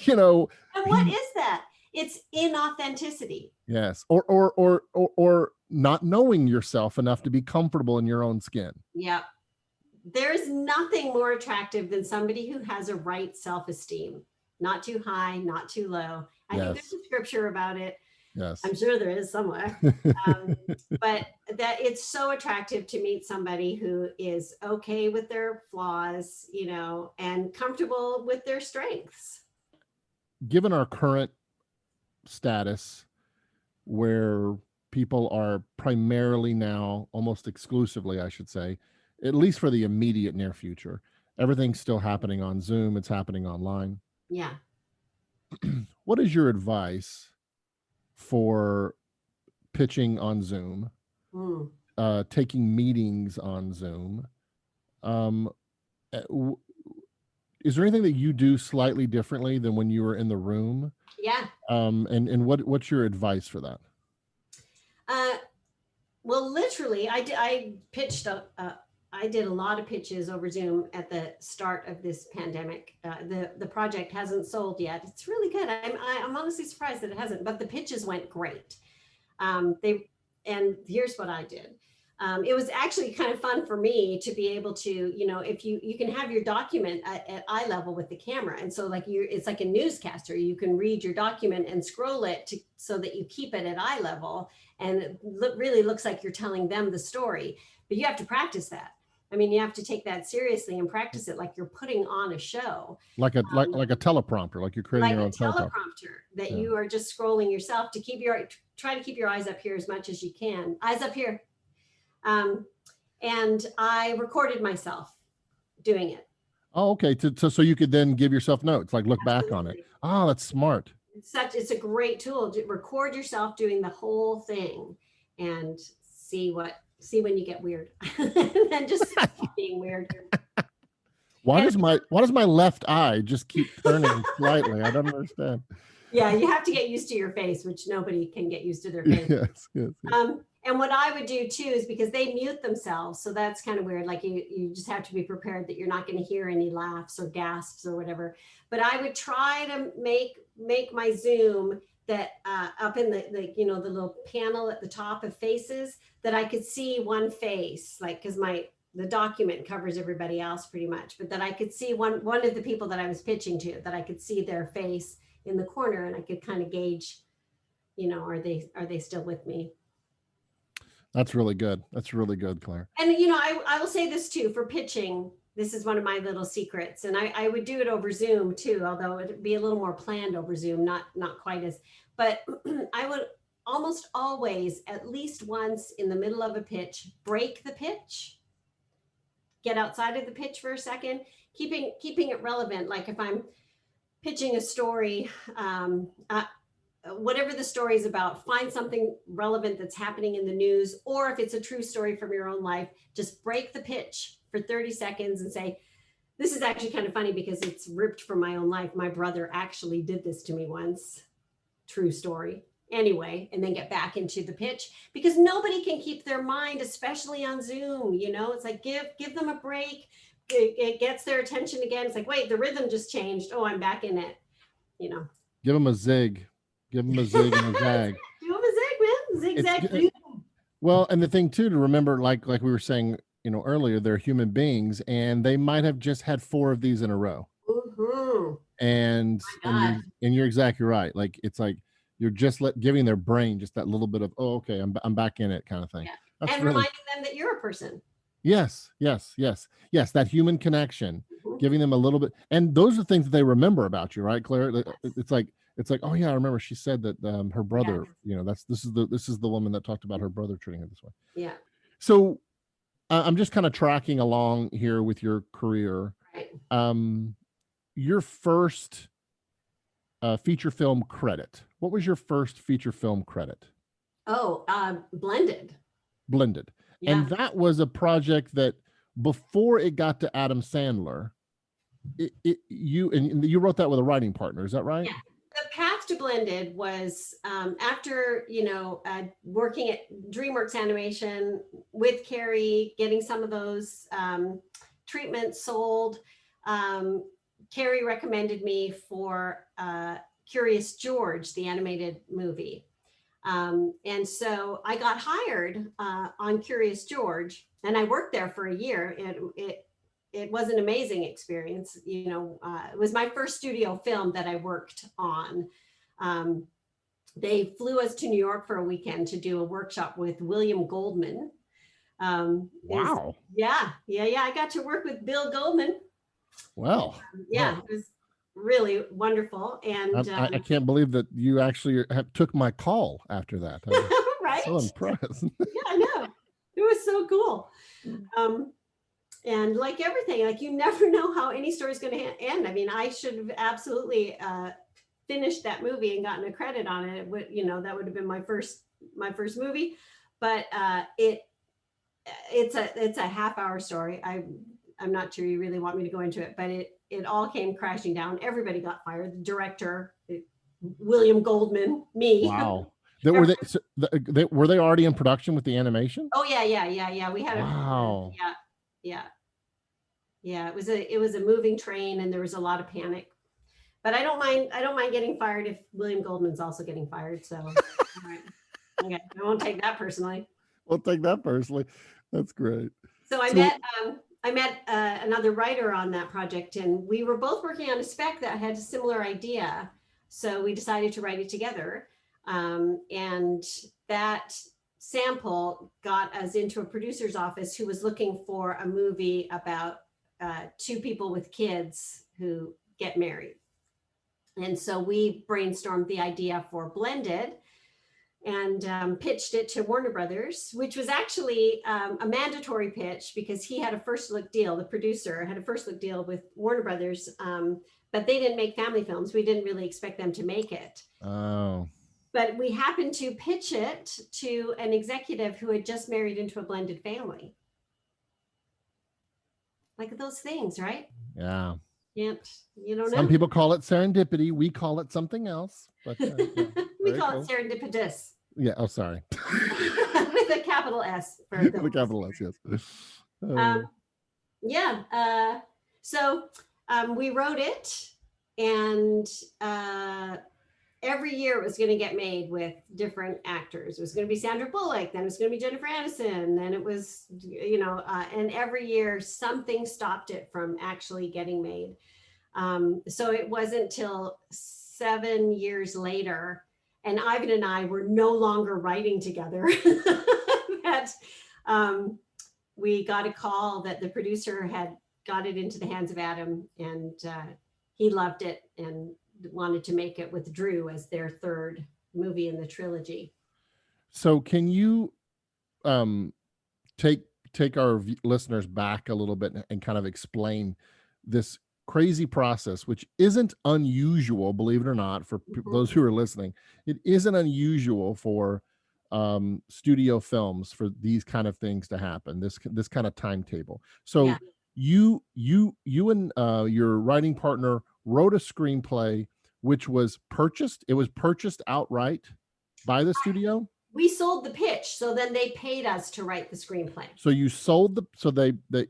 you know. And what is that? It's inauthenticity. Yes. Or not knowing yourself enough to be comfortable in your own skin. Yeah. There's nothing more attractive than somebody who has a right self-esteem, not too high, not too low. I think there's a scripture about it. Yes. I'm sure there is somewhere. But that it's so attractive to meet somebody who is okay with their flaws, you know, and comfortable with their strengths. Given our current status, where people are primarily now, almost exclusively, I should say, at least for the immediate near future, everything's still happening on Zoom. It's happening online. Yeah. What is your advice for pitching on Zoom, taking meetings on Zoom? Is there anything that you do slightly differently than when you were in the room? Yeah. And what's your advice for that? Well, literally, I pitched I did a lot of pitches over Zoom at the start of this pandemic. The project hasn't sold yet. It's really good. I'm honestly surprised that it hasn't, but the pitches went great. And here's what I did. It was actually kind of fun for me to be able to, you know, if you can have your document at eye level with the camera. And so like it's like a newscaster, you can read your document and scroll it so that you keep it at eye level. And it really looks like you're telling them the story, but you have to practice that. I mean, you have to take that seriously and practice it like you're putting on a show. Like a teleprompter, like you're creating like your own teleprompter that you are just scrolling yourself to try to keep your eyes up here as much as you can. Eyes up here. And I recorded myself doing it. Oh, okay. So you could then give yourself notes, like look back on it. Oh, that's smart. It's a great tool to record yourself doing the whole thing and see when you get weird and then just stop being weird. Why does my left eye just keep turning slightly? I don't understand. Yeah, you have to get used to your face, which nobody can get used to their face. Yes. And what I would do too is because they mute themselves, so that's kind of weird. Like you just have to be prepared that you're not going to hear any laughs or gasps or whatever. But I would try to make my Zoom that up in the the little panel at the top of faces that I could see one face, like because the document covers everybody else pretty much, but that I could see one of the people that I was pitching to, that I could see their face in the corner and I could kind of gauge, are they still with me? That's really good. That's really good, Claire. And, I will say this too, for pitching, this is one of my little secrets. And I would do it over Zoom too, although it'd be a little more planned over Zoom, not quite as, but I would almost always, at least once in the middle of a pitch, break the pitch, get outside of the pitch for a second, keeping it relevant. Like if I'm pitching a story, whatever the story is about, find something relevant that's happening in the news, or if it's a true story from your own life, just break the pitch for 30 seconds and say, this is actually kind of funny because it's ripped from my own life. My brother actually did this to me once. True story. Anyway, and then get back into the pitch, because nobody can keep their mind, especially on Zoom. It's like, give them a break. It gets their attention again. It's like, wait, the rhythm just changed. Oh, I'm back in it. Give them a zig. Give them a zig and a zag. Give them a zig, man. Zigzag. Well, and the thing too to remember, like we were saying, earlier, they're human beings, and they might have just had 4 of these in a row. Mm-hmm. And you're exactly right. Like it's like you're just giving their brain just that little bit of, oh, okay, I'm back in it kind of thing. Yeah. And reminding them that you're a person. Yes. That human connection, giving them a little bit, and those are things that they remember about you, right, Claire? Yes. It's like, oh yeah, I remember she said that her brother, this is the woman that talked about her brother treating her this way. Yeah. So I'm just kind of tracking along here with your career. Right. Your first feature film credit. What was your first feature film credit? Oh, Blended. Yeah. And that was a project that before it got to Adam Sandler, you wrote that with a writing partner, is that right? Yeah. The path to Blended was after, working at DreamWorks Animation with Carrie, getting some of those treatments sold. Carrie recommended me for Curious George, the animated movie. And so I got hired on Curious George, and I worked there for a year. It was an amazing experience. It was my first studio film that I worked on. They flew us to New York for a weekend to do a workshop with William Goldman. Wow. Yeah. I got to work with Bill Goldman. Well, yeah, it was really wonderful. And I can't believe that you actually took my call after that. right? So impressed. Yeah, I know. It was so cool. And like everything, like you never know how any story is going to end. I mean, I should have absolutely finished that movie and gotten a credit on it. That would have been my first movie. But it's a half-hour story. I'm not sure you really want me to go into it, but it all came crashing down. Everybody got fired. The director, William Goldman, me. Wow. Were they already in production with the animation? Oh yeah. We had wow. Yeah. It was a moving train, and there was a lot of panic. But I don't mind getting fired if William Goldman's also getting fired. So, all right. Okay, I won't take that personally. We'll take that personally. That's great. So I met another writer on that project, and we were both working on a spec that had a similar idea. So we decided to write it together. And that sample got us into a producer's office who was looking for a movie about two people with kids who get married. And so we brainstormed the idea for Blended and pitched it to Warner Brothers, which was actually a mandatory pitch because he had a first look deal. The producer had a first look deal with Warner Brothers, but they didn't make family films. We didn't really expect them to make it. Oh. But we happened to pitch it to an executive who had just married into a blended family. Like those things, right? Yeah. Yep. You don't know. Some people call it serendipity. We call it something else. But we call it serendipitous. Yeah. Oh, sorry. With a capital S. With a capital S, yes. Yeah. So we wrote it, and every year it was going to get made with different actors. It was going to be Sandra Bullock, then it was going to be Jennifer Aniston, then it was, and every year something stopped it from actually getting made. So it wasn't till 7 years later, and Ivan and I were no longer writing together, that we got a call that the producer had got it into the hands of Adam, and he loved it and wanted to make it with Drew as their third movie in the trilogy. So can you take our listeners back a little bit and kind of explain this crazy process, which isn't unusual, believe it or not, for those who are listening. It isn't unusual for studio films for these kind of things to happen, this kind of timetable. So yeah. you and your writing partner wrote a screenplay which was purchased. It was purchased outright by the studio. We sold the pitch, so then they paid us to write the screenplay. So you sold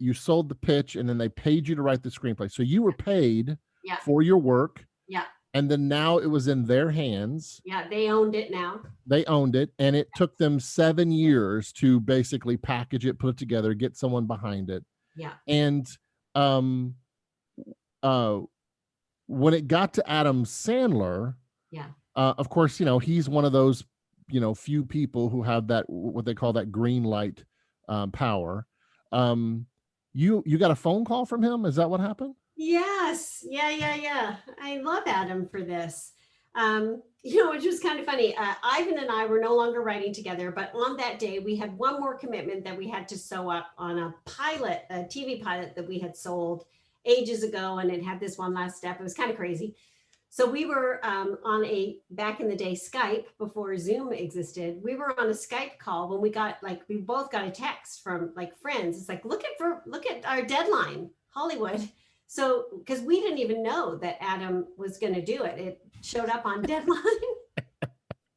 you sold the pitch, and then they paid you to write the screenplay. So you were paid for your work. Yeah. And then now it was in their hands. Yeah, they owned it now. They owned it, and it took them 7 years to basically package it, put it together, get someone behind it. Yeah. And when it got to Adam Sandler, of course, he's one of those few people who have that, what they call that green light power. You got a phone call from him? Is that what happened? Yes. Yeah. I love Adam for this. Which was kind of funny. Ivan and I were no longer writing together, but on that day we had one more commitment that we had to sew up on a TV pilot that we had sold ages ago, and it had this one last step. It was kind of crazy. So we were on back in the day, Skype, before Zoom existed. We were on a Skype call when we both got a text from friends. It's like, look at our deadline, Hollywood. So, because we didn't even know that Adam was going to do it. It showed up on deadline.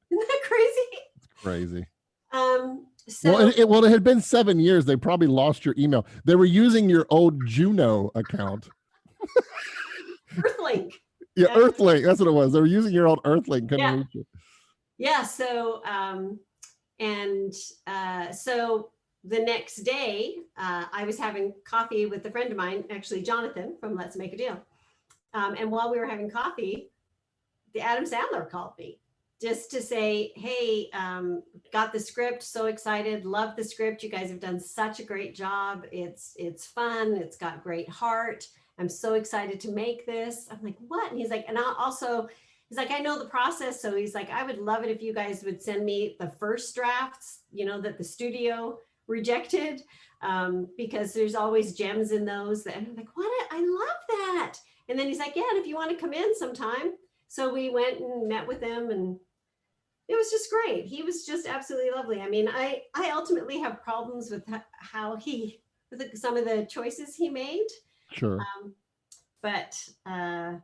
Isn't that crazy? Crazy. So Well, it had been 7 years. They probably lost your email. They were using your old Juno account. Earthlink. Yeah, Earthlink. That's what it was. They were using your old Earthlink. Couldn't reach it. Yeah. So, so the next day, I was having coffee with a friend of mine, actually Jonathan from Let's Make a Deal. And while we were having coffee, the Adam Sandler called me just to say, hey, got the script, so excited, love the script. You guys have done such a great job. It's fun. It's got great heart. I'm so excited to make this. I'm like, what? And he's like, and he's like, I know the process. So he's like, I would love it if you guys would send me the first drafts, that the studio rejected, because there's always gems in those. And I'm like, what? I love that. And then he's like, yeah, and if you want to come in sometime. So we went and met with him, and it was just great. He was just absolutely lovely. I mean, I ultimately have problems with how with some of the choices he made. Sure. But in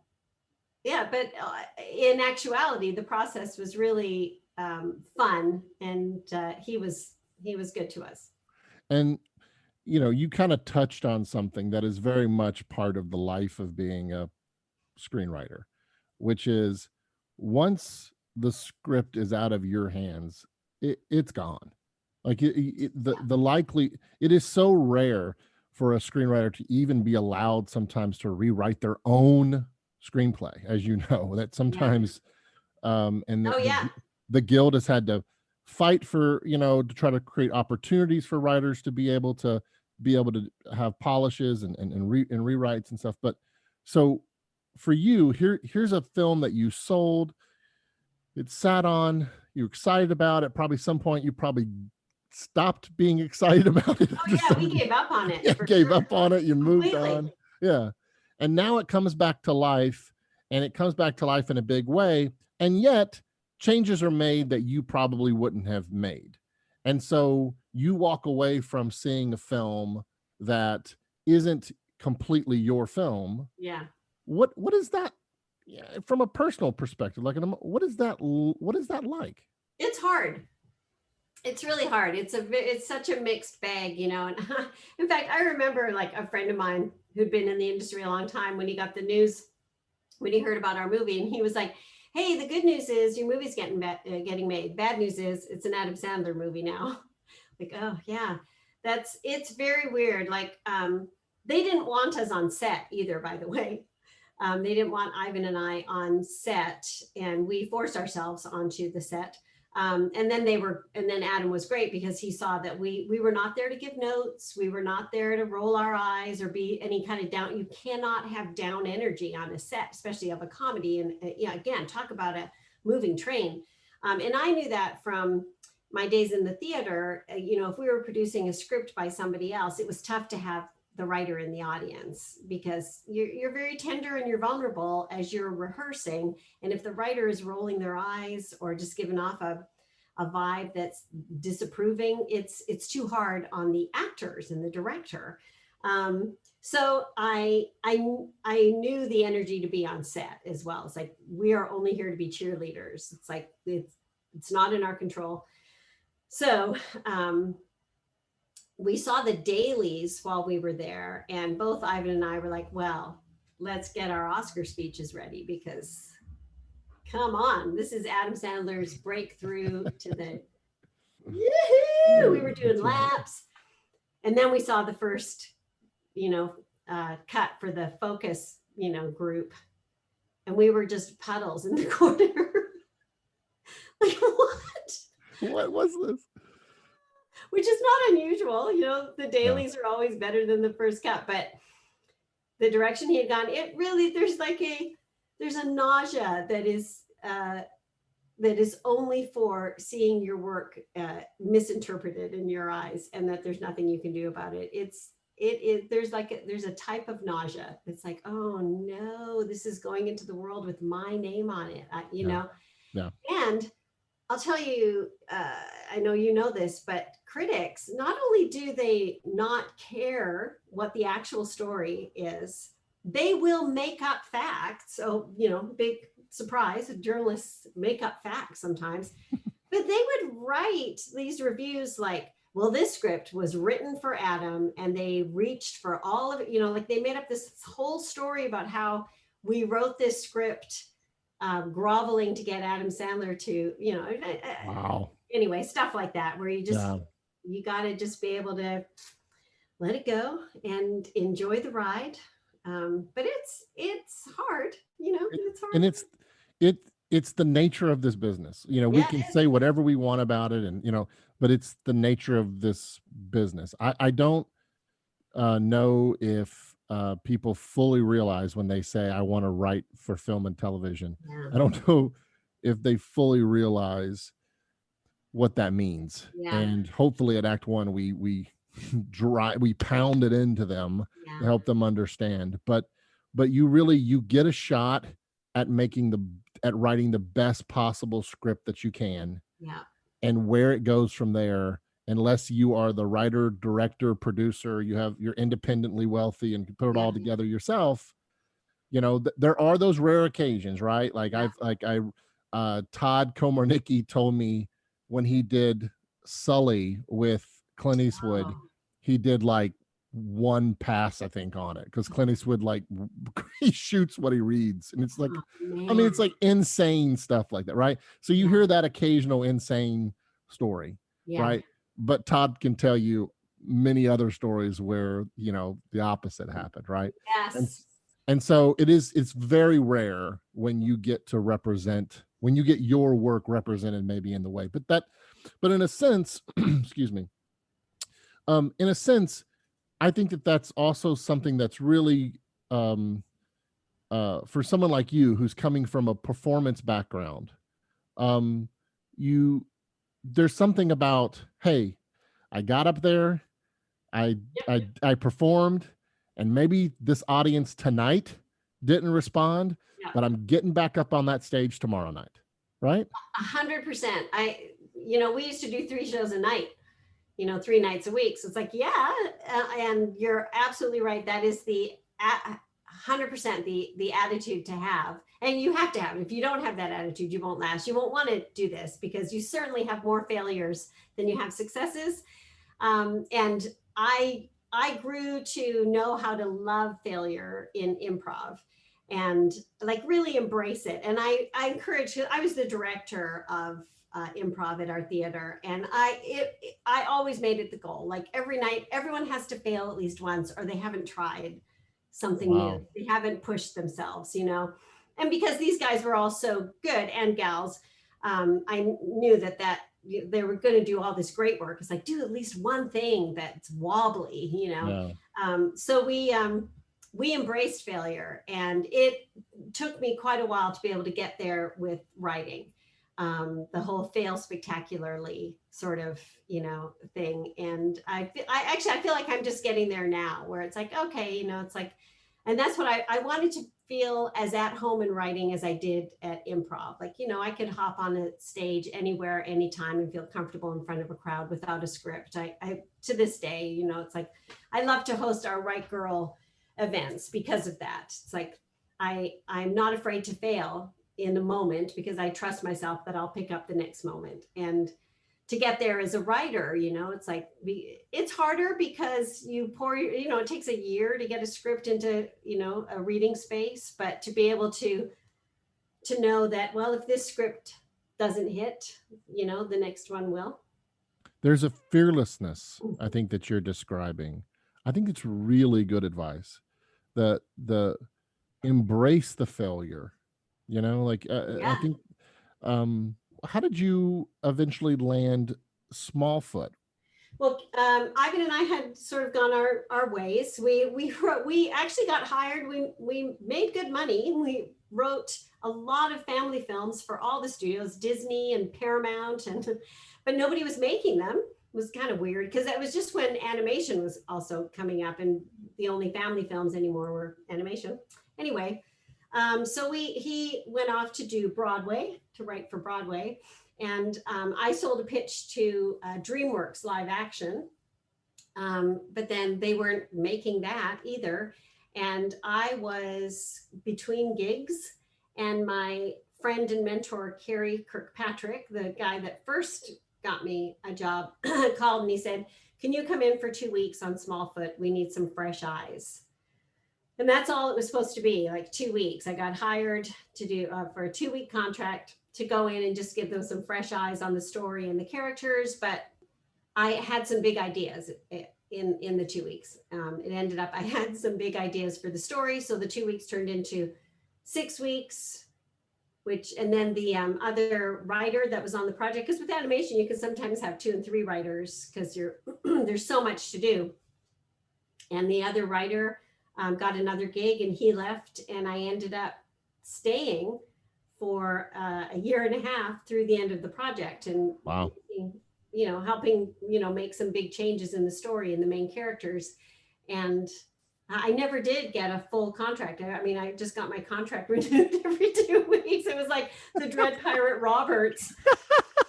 actuality, the process was really fun, and he was good to us. And you kind of touched on something that is very much part of the life of being a screenwriter, which is once the script is out of your hands, it's gone. Like it is so rare for a screenwriter to even be allowed sometimes to rewrite their own screenplay, as you know, that sometimes the guild has had to fight for, to try to create opportunities for writers to be able to have polishes and rewrites and stuff. But so for you, here's a film that you sold, it sat on, you're excited about it. Probably some point you probably stopped being excited about it. Oh yeah, we gave up on it. Yeah, gave up on it. You moved on. Yeah. And now it comes back to life, and it comes back to life in a big way. And yet changes are made that you probably wouldn't have made. And so you walk away from seeing a film that isn't completely your film. Yeah. What is that? Yeah, from a personal perspective, like, what is that like? It's hard. It's really hard. It's such a mixed bag, and in fact, I remember like a friend of mine who'd been in the industry a long time, when he got the news, when he heard about our movie, and he was like, hey, the good news is your movie's getting made. Bad news is it's an Adam Sandler movie now. Like, oh yeah, it's very weird. Like, they didn't want us on set either, by the way. They didn't want Ivan and I on set, and we forced ourselves onto the set. And then Adam was great, because he saw that we were not there to give notes. We were not there to roll our eyes or be any kind of down. You cannot have down energy on a set, especially of a comedy. And again, talk about a moving train. And I knew that from my days in the theater. If we were producing a script by somebody else, it was tough to have the writer in the audience, because you're very tender and you're vulnerable as you're rehearsing. And if the writer is rolling their eyes or just giving off a vibe that's disapproving, it's too hard on the actors and the director. So I knew the energy to be on set as well. It's like, we are only here to be cheerleaders. It's like, it's not in our control. So we saw the dailies while we were there, and both Ivan and I were like, well, let's get our Oscar speeches ready, because come on, this is Adam Sandler's breakthrough to the yahoo! We were doing laps. And then we saw the first, cut for the focus, group. And we were just puddles in the corner. Like, what? What was this? Which is not unusual. The dailies are always better than the first cut, but the direction he had gone, it really, there's a nausea that is only for seeing your work misinterpreted in your eyes, and that there's nothing you can do about it. There's a type of nausea. It's like, oh no, this is going into the world with my name on it, know? Yeah. And I'll tell you, I know you know this, but critics, not only do they not care what the actual story is, they will make up facts. So, you know, big surprise, journalists make up facts sometimes, but they would write these reviews like, well, this script was written for Adam and they reached for all of it, you know, like they made up this whole story about how we wrote this script groveling to get Adam Sandler to, you know, Wow. anyway, stuff like that, where you just, Yeah. you got to just be able to let it go and enjoy the ride. But it's hard, you know, It- it's hard. and it it's the nature of this business. You know, we Yeah, can say whatever we want about it, and you know, but it's the nature of this business. I don't know if people fully realize when they say I want to write for film and television. yeah, I don't know if they fully realize what that means. yeah, And hopefully at Act One, we pound it into them to yeah, help them understand. But you get a shot at at writing the best possible script that you can, yeah, and where it goes from there, unless you are the writer, director, producer, you're independently wealthy and can put it yeah, all together yourself. You know, there are those rare occasions, right? Like yeah. Todd Komarnicki told me when he did Sully with Clint Eastwood, Oh, he did like one pass, I think, on it, because Clint Eastwood, like, he shoots what he reads, and it's like, oh I mean, man. it's like insane stuff like that, right? So you Yeah, hear that occasional insane story, yeah. right? But Todd can tell you many other stories where, you know, the opposite happened, right? And Yes. and so it's very rare when you get to represent, when you get your work represented maybe in the way, but in a sense, excuse me, in a sense, I think that that's also something that's really, um for someone like you who's coming from a performance background, um you there's something about, hey, I got up there, I Yep. I performed, and maybe this audience tonight didn't respond, Yeah. but I'm getting back up on that stage tomorrow night, right? 100%. You know, we used to do 3 shows a night, you know, 3 nights a week. So it's like, yeah, and you're absolutely right. That is the 100% the attitude to have, and you have to have it. If you don't have that attitude, you won't last. You won't want to do this because you certainly have more failures than you have successes. And I grew to know how to love failure in improv and like really embrace it. And I encourage. I was the director of improv at our theater, and I always made it the goal. Like every night, everyone has to fail at least once, or they haven't tried something new. Wow. They haven't pushed themselves, you know. And because these guys were all so good, and gals, I knew that they were going to do all this great work. It's like, do at least one thing that's wobbly, you know. Yeah. So we embraced failure, and it took me quite a while to be able to get there with writing. The whole fail spectacularly sort of, you know, thing. And I feel like I'm just getting there now, where it's like, okay, you know, it's like, and that's what I wanted to feel as at home in writing as I did at improv. Like, you know, I could hop on a stage anywhere, anytime, and feel comfortable in front of a crowd without a script. I to this day, you know, it's like, I love to host our Right Girl events because of that. It's like, I'm not afraid to fail in a moment because I trust myself that I'll pick up the next moment. And to get there as a writer, you know, it's like, it's harder because you pour your, you know, it takes a year to get a script into, you know, a reading space, but to be able to know that, well, if this script doesn't hit, you know, the next one will. There's a fearlessness, I think, that you're describing. I think it's really good advice. The embrace the failure, you know, like, I Yeah. think, how did you eventually land Smallfoot? Well, Ivan and I had sort of gone our ways. We actually got hired. We made good money. We wrote a lot of family films for all the studios, Disney and Paramount, and but nobody was making them. It was kind of weird because that was just when animation was also coming up, and the only family films anymore were animation. Anyway, so he went off to do Broadway, to write for Broadway. And I sold a pitch to DreamWorks Live Action, but then they weren't making that either. And I was between gigs, and my friend and mentor, Carrie Kirkpatrick, the guy that first got me a job, called and he said, "Can you come in for 2 weeks on Smallfoot? We need some fresh eyes." And that's all it was supposed to be, like 2 weeks. I got hired to do for a 2-week contract to go in and just give them some fresh eyes on the story and the characters. But I had some big ideas in the 2 weeks. It ended up, I had some big ideas for the story. So the 2 weeks turned into 6 weeks, and then the other writer that was on the project, because with animation, you can sometimes have 2 and 3 writers because there's so much to do. And the other writer got another gig and he left, and I ended up staying for a year and a half through the end of the project, and Wow. helping make some big changes in the story and the main characters. And I never did get a full contract. I mean, I just got my contract renewed every 2 weeks. It was like the Dread Pirate Roberts.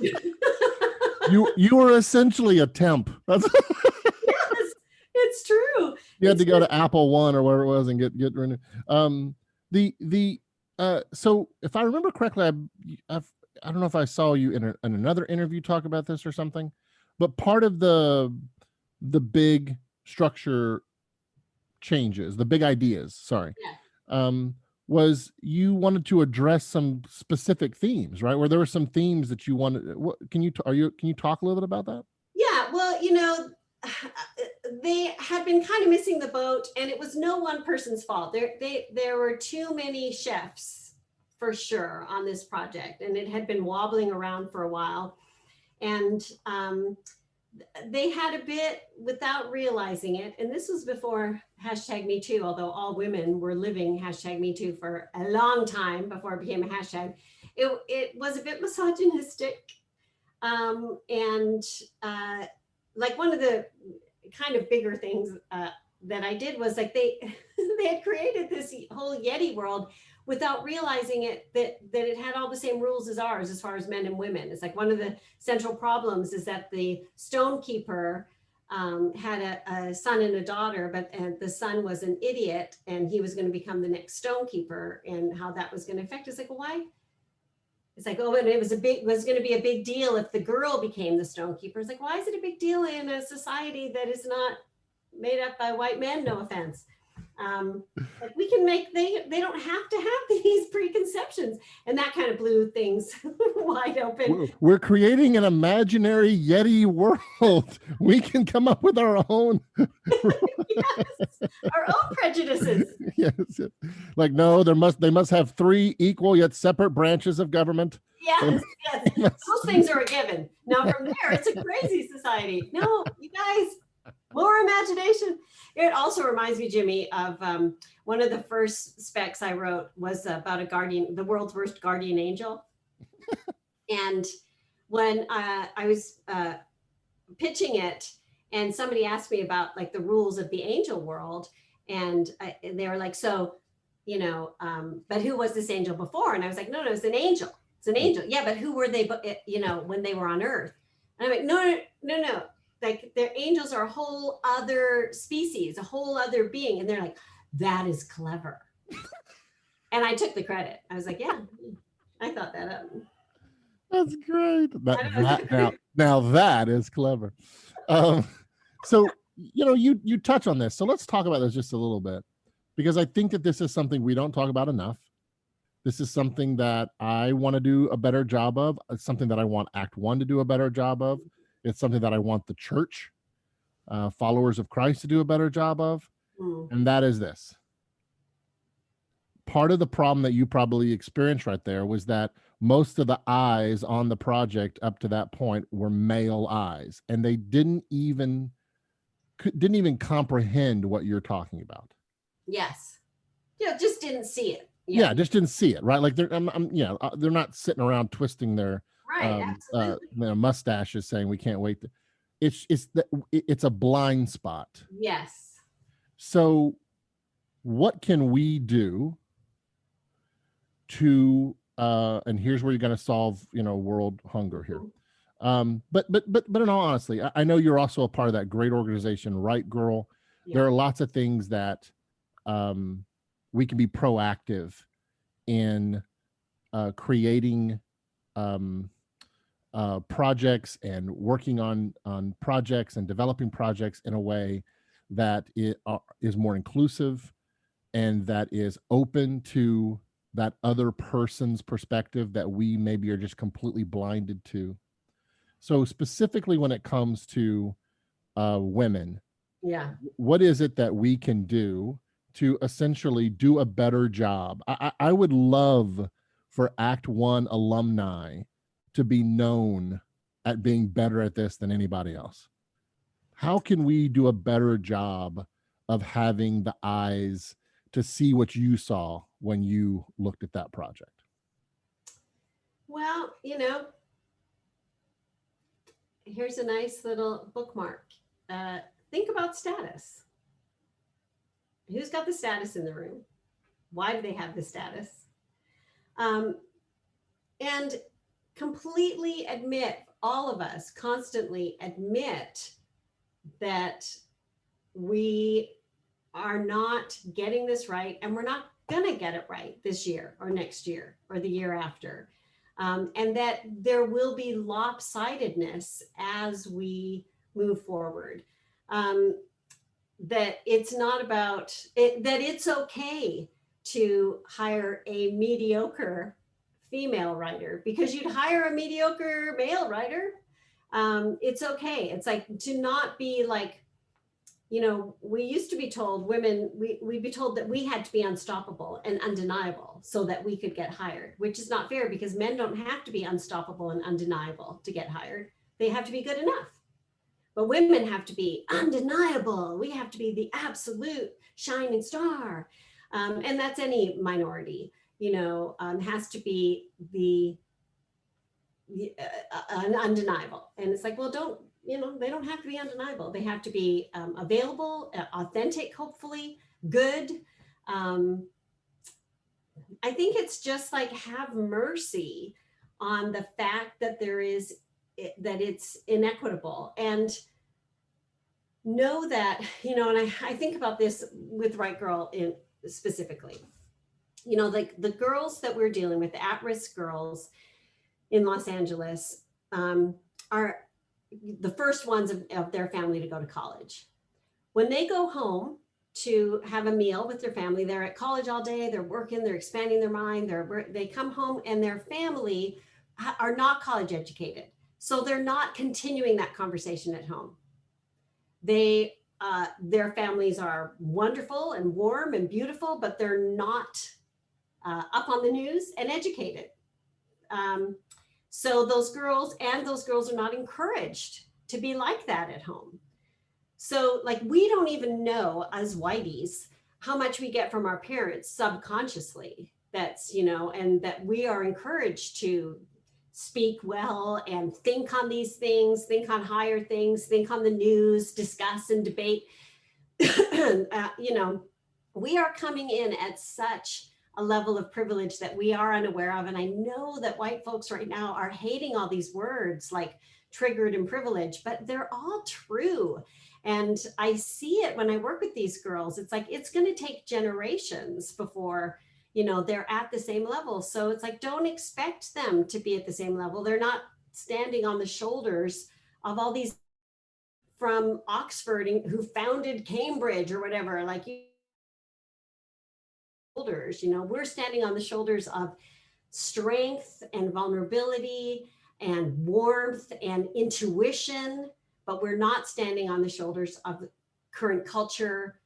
You were essentially a temp. That's Yes, it's true. you had to go to Apple One or wherever it was and get renewed. So if I remember correctly, I don't know if I saw you in another interview talk about this or something, but part of the big structure changes, the big ideas, sorry, was you wanted to address some specific themes, right? Where there were some themes that you wanted. Can you talk a little bit about that? Yeah, well, they had been kind of missing the boat, and it was no one person's fault. There were too many chefs for sure on this project, and it had been wobbling around for a while. And they had a bit, without realizing it, and this was before #MeToo, although all women were living #MeToo for a long time before it became a hashtag. It was a bit misogynistic. And like one of the kind of bigger things that I did was like they had created this whole Yeti world without realizing that it had all the same rules as ours as far as men and women. It's like one of the central problems is that the stonekeeper had a son and a daughter, but the son was an idiot and he was going to become the next stonekeeper, and how that was going to affect. It's like, well, why? It's like, oh, and it was going to be a big deal if the girl became the stonekeeper. It's like, why is it a big deal in a society that is not made up by white men? No offense. Like we can they don't have to have these preconceptions, and that kind of blew things wide open. We're creating an imaginary Yeti world. We can come up with our own Yes, our own prejudices. Yes. Like, no, they must have 3 equal yet separate branches of government. Yes. Those things are a given. Now from there, it's a crazy society. No, you guys, more imagination. It also reminds me, Jimmy, of one of the first specs I wrote was about the world's worst guardian angel. And when I was pitching it, and somebody asked me about like the rules of the angel world, and they were like, so, but who was this angel before? And I was like, no, it's an angel. It's an angel. Yeah, but who were they, when they were on Earth? And I'm like, no. Like their angels are a whole other species, a whole other being. And they're like, that is clever. And I took the credit. I was like, yeah, I thought that up. That's great. Now that is clever. So, you touch on this. So let's talk about this just a little bit, because I think that this is something we don't talk about enough. This is something that I want to do a better job of. It's something that I want Act One to do a better job of. It's something that I want the church, followers of Christ, to do a better job of. And that is this. Part of the problem that you probably experienced right there was that most of the eyes on the project up to that point were male eyes, and they didn't even comprehend what you're talking about. Yes. Just didn't see it. Yeah, just didn't see it, right? Like they're not sitting around twisting their mustaches saying we can't wait. It's a blind spot. Yes. So what can we do to and here's where you're going to solve world hunger here. But in all honesty, I know you're also a part of that great organization, Right Girl. There are lots of things that we can be proactive in creating projects and working on projects and developing projects in a way that is more inclusive and that is open to that other person's perspective that we maybe are just completely blinded to. So specifically when it comes to women, Yeah. what is it that we can do to essentially do a better job? I would love for Act One alumni to be known at being better at this than anybody else. How can we do a better job of having the eyes to see what you saw when you looked at that project? Well, here's a nice little bookmark. Think about status. Who's got the status in the room? Why do they have the status? And completely admit, all of us constantly admit that we are not getting this right, and we're not going to get it right this year or next year or the year after. And that there will be lopsidedness as we move forward. That it's not about it, that it's okay to hire a mediocre female writer because you'd hire a mediocre male writer. It's okay. It's like to not be like, we used to be told, women, we'd be told that we had to be unstoppable and undeniable so that we could get hired, which is not fair because men don't have to be unstoppable and undeniable to get hired. They have to be good enough. But women have to be undeniable. We have to be the absolute shining star. And that's any minority, has to be the undeniable. And it's like, well, they don't have to be undeniable. They have to be available, authentic, hopefully, good. I think it's just like have mercy on the fact that that it's inequitable, and know that, and I think about this with Right Girl specifically, like the girls that we're dealing with, the at-risk girls in Los Angeles, are the first ones of their family to go to college. When they go home to have a meal with their family, they're at college all day, they're working, they're expanding their mind, they come home and their family are not college educated. So they're not continuing that conversation at home. Their families are wonderful and warm and beautiful, but they're not up on the news and educated. So those girls are not encouraged to be like that at home. So like, we don't even know as whiteys how much we get from our parents subconsciously. That's, and that we are encouraged to speak well and think on these things, think on higher things, think on the news, discuss and debate. We are coming in at such a level of privilege that we are unaware of. And I know that white folks right now are hating all these words like triggered and privileged, but they're all true. And I see it when I work with these girls. It's like, it's going to take generations before, they're at the same level. So it's like, don't expect them to be at the same level. They're not standing on the shoulders of all these from Oxford who founded Cambridge or whatever, like shoulders, we're standing on the shoulders of strength and vulnerability and warmth and intuition, but we're not standing on the shoulders of current culture,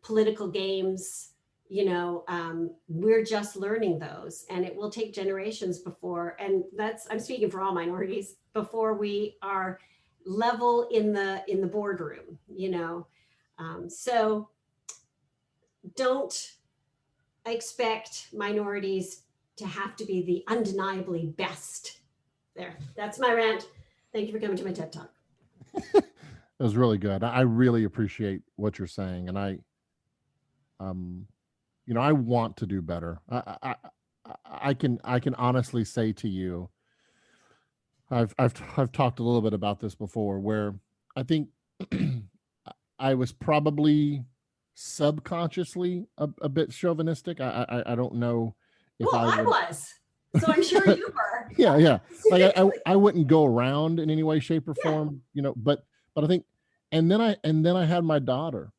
political games. We're just learning those, and it will take generations before, and I'm speaking for all minorities, before we are level in the boardroom, so don't expect minorities to have to be the undeniably best. There, that's my rant. Thank you for coming to my TED Talk. It was really good. I really appreciate what you're saying, and I want to do better. I can honestly say to you, I've talked a little bit about this before, where I think I was probably subconsciously a bit chauvinistic. I don't know if Well, I I would. was, so I'm sure you were. Yeah, yeah. Like Seriously. I wouldn't go around in any way, shape, or Yeah. form, but I think, and then I had my daughter,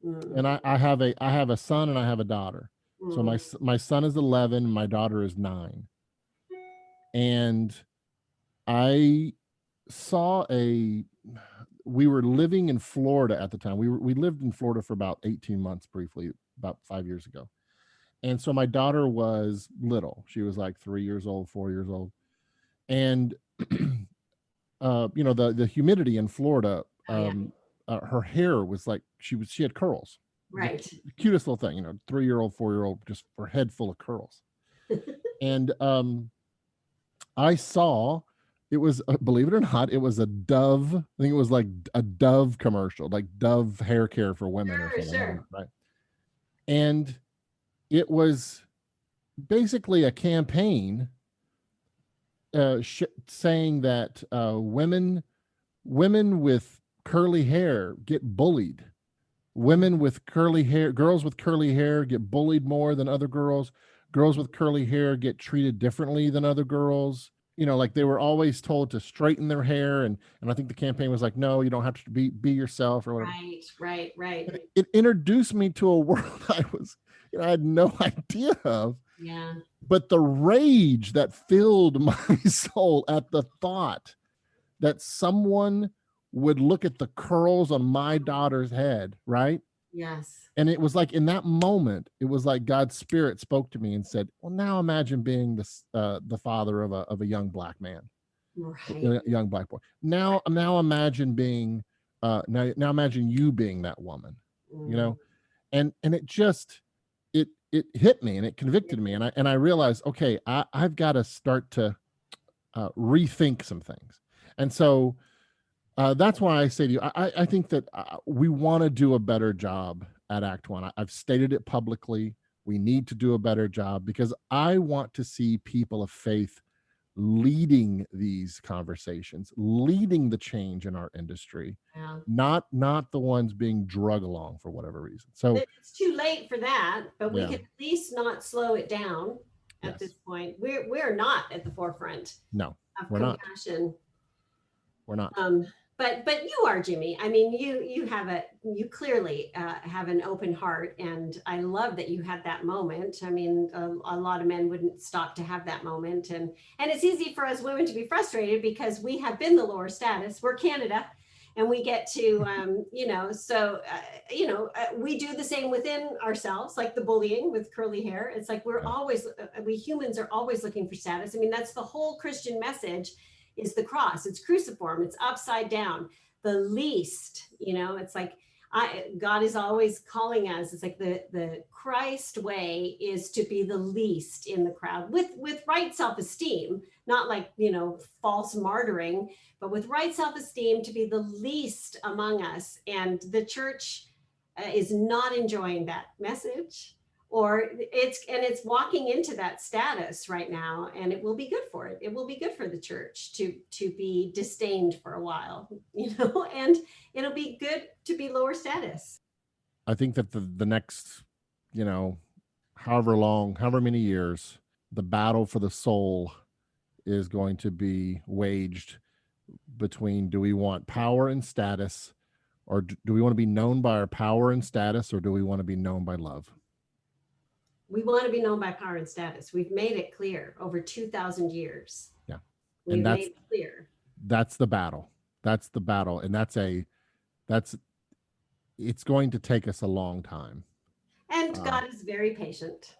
and Mm, I have a son and I have a daughter. So mm, my son is 11, my daughter is 9, and I saw a. We were living in Florida at the time. We lived in Florida for about 18 months briefly, about 5 years ago. And so my daughter was little. She was like 3 years old, 4 years old, and the humidity in Florida, oh yeah. her hair was like she had curls, the Right. cutest little thing, 3-year-old, 4-year-old, just her head full of curls. And I saw it was, believe it or not, it was a Dove. I think it was like a Dove commercial, like Dove hair care for women or Sure, something. I don't know, sure. right? And it was basically a campaign saying that women with curly hair get bullied. Mm, Women with curly hair, girls with curly hair get bullied more than other girls. Girls with curly hair get treated differently than other girls. Like they were always told to straighten their hair, and I think the campaign was like, no, you don't have to be yourself or whatever. right, right, right. And it introduced me to a world I had no idea of. Yeah. But the rage that filled my soul at the thought that someone would look at the curls on my daughter's head, right? Yes. And it was like in that moment, it was like God's spirit spoke to me and said, "Well, now imagine being the father of a young black man, Right. a young black boy. Now imagine being now imagine you being that woman, you Mm, know." And it just it hit me and it convicted me, and I realized, okay, I've got to start to rethink some things. And so that's why I say to you, I think that we want to do a better job at Act One. I've stated it publicly. We need to do a better job because I want to see people of faith leading these conversations, leading the change in our industry, yeah. not the ones being drug along for whatever reason. So It's too late for that, but we yeah, can at least not slow it down at this yes, point. We're not at the forefront no, of we're not, compassion. we're not. Um, but you are, Jimmy. I mean, you clearly have an open heart, and I love that you had that moment. I mean, a lot of men wouldn't stop to have that moment, and it's easy for us women to be frustrated because we have been the lower status. We're Canada, and we get to we do the same within ourselves, like the bullying with curly hair. It's like Yeah. we humans are always looking for status. I mean, that's the whole Christian message, is the cross. It's cruciform. It's upside down. The least, it's like God is always calling us. It's like the Christ way is to be the least in the crowd with right self-esteem, not like, false martyring, but with right self-esteem, to be the least among us. And the church is not enjoying that message, or it's walking into that status right now, and it will be good for it. It will be good for the church to be disdained for a while, and it'll be good to be lower status. I think that the next, you know, however many years, the battle for the soul is going to be waged between, do we want power and status, or do we want to be known by our power and status, or do we want to be known by love? We want to be known by power and status. We've made it clear over 2,000 years. Yeah. And We've made it clear. that's the battle. That's the battle. And that's it's going to take us a long time. And Um, God is very patient.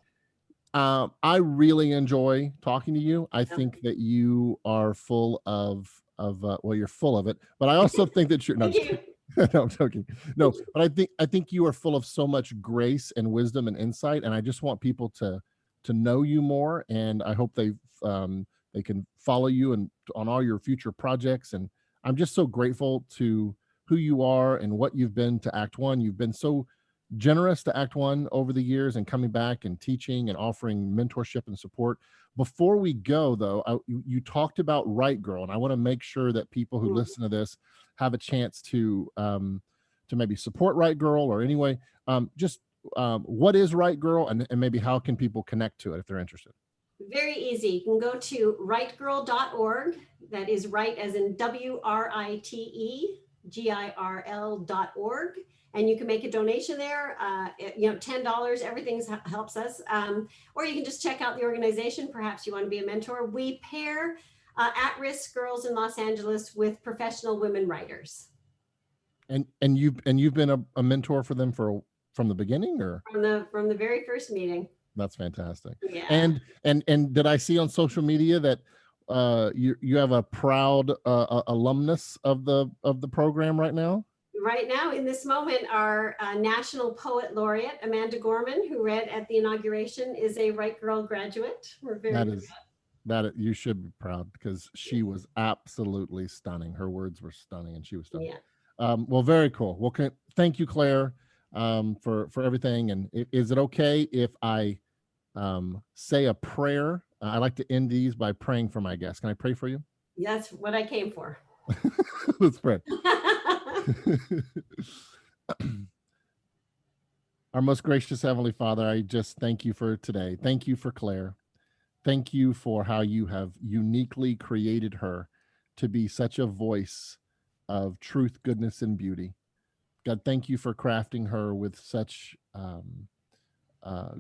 I really enjoy talking to you. I Yeah. think that you are full of well, you're full of it, but I also think that you're no, Thank just you. no, I'm joking. No, but I think you are full of so much grace and wisdom and insight, and I just want people to know you more. And I hope they can follow you and on all your future projects. And I'm just so grateful to who you are and what you've been to Act One. You've been so generous to Act One over the years and coming back and teaching and offering mentorship and support. Before we go, though, you talked about Right Girl, and I want to make sure that people who Mm, listen to this have a chance to maybe support Right Girl or anyway, what is Right Girl, and maybe how can people connect to it if they're interested? Very easy. You can go to rightgirl.org. That is right as in WRITEGIRL.org. And you can make a donation there. $10, everything helps us. Or you can just check out the organization. Perhaps you want to be a mentor. We pair at-risk girls in Los Angeles with professional women writers. And you've been a mentor for them from the beginning, or from the very first meeting. That's fantastic. Yeah. And did I see on social media that you have a proud alumnus of the program right now? Right now, in this moment, our National Poet Laureate, Amanda Gorman, who read at the inauguration, is a Right Girl graduate. We're very proud. You should be proud, because she was absolutely stunning. Her words were stunning, and she was stunning. Yeah. Well, very cool. Well, thank you, Claire, for everything. And is it okay if I say a prayer? I like to end these by praying for my guests. Can I pray for you? That's what I came for. Let's pray. Our most gracious Heavenly Father, I just thank you for today. Thank you for Claire. Thank you for how you have uniquely created her to be such a voice of truth, goodness, and beauty. God, thank you for crafting her with such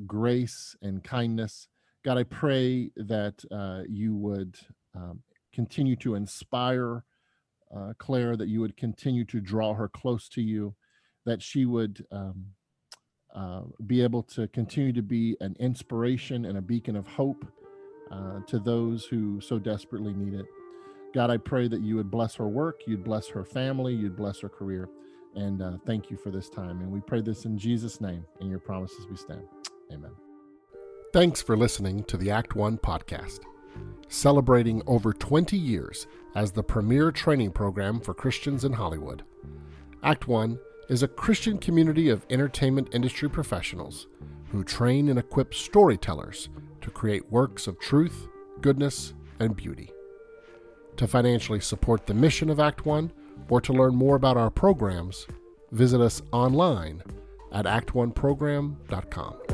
grace and kindness. God, I pray that you would continue to inspire Claire, that you would continue to draw her close to you, that she would be able to continue to be an inspiration and a beacon of hope to those who so desperately need it. God, I pray that you would bless her work, you'd bless her family, you'd bless her career. And thank you for this time. And we pray this in Jesus' name. In your promises we stand. Amen. Thanks for listening to the Act One podcast, celebrating over 20 years as the premier training program for Christians in Hollywood. Act One is a Christian community of entertainment industry professionals who train and equip storytellers to create works of truth, goodness, and beauty. To financially support the mission of Act One, or to learn more about our programs, visit us online at actoneprogram.com.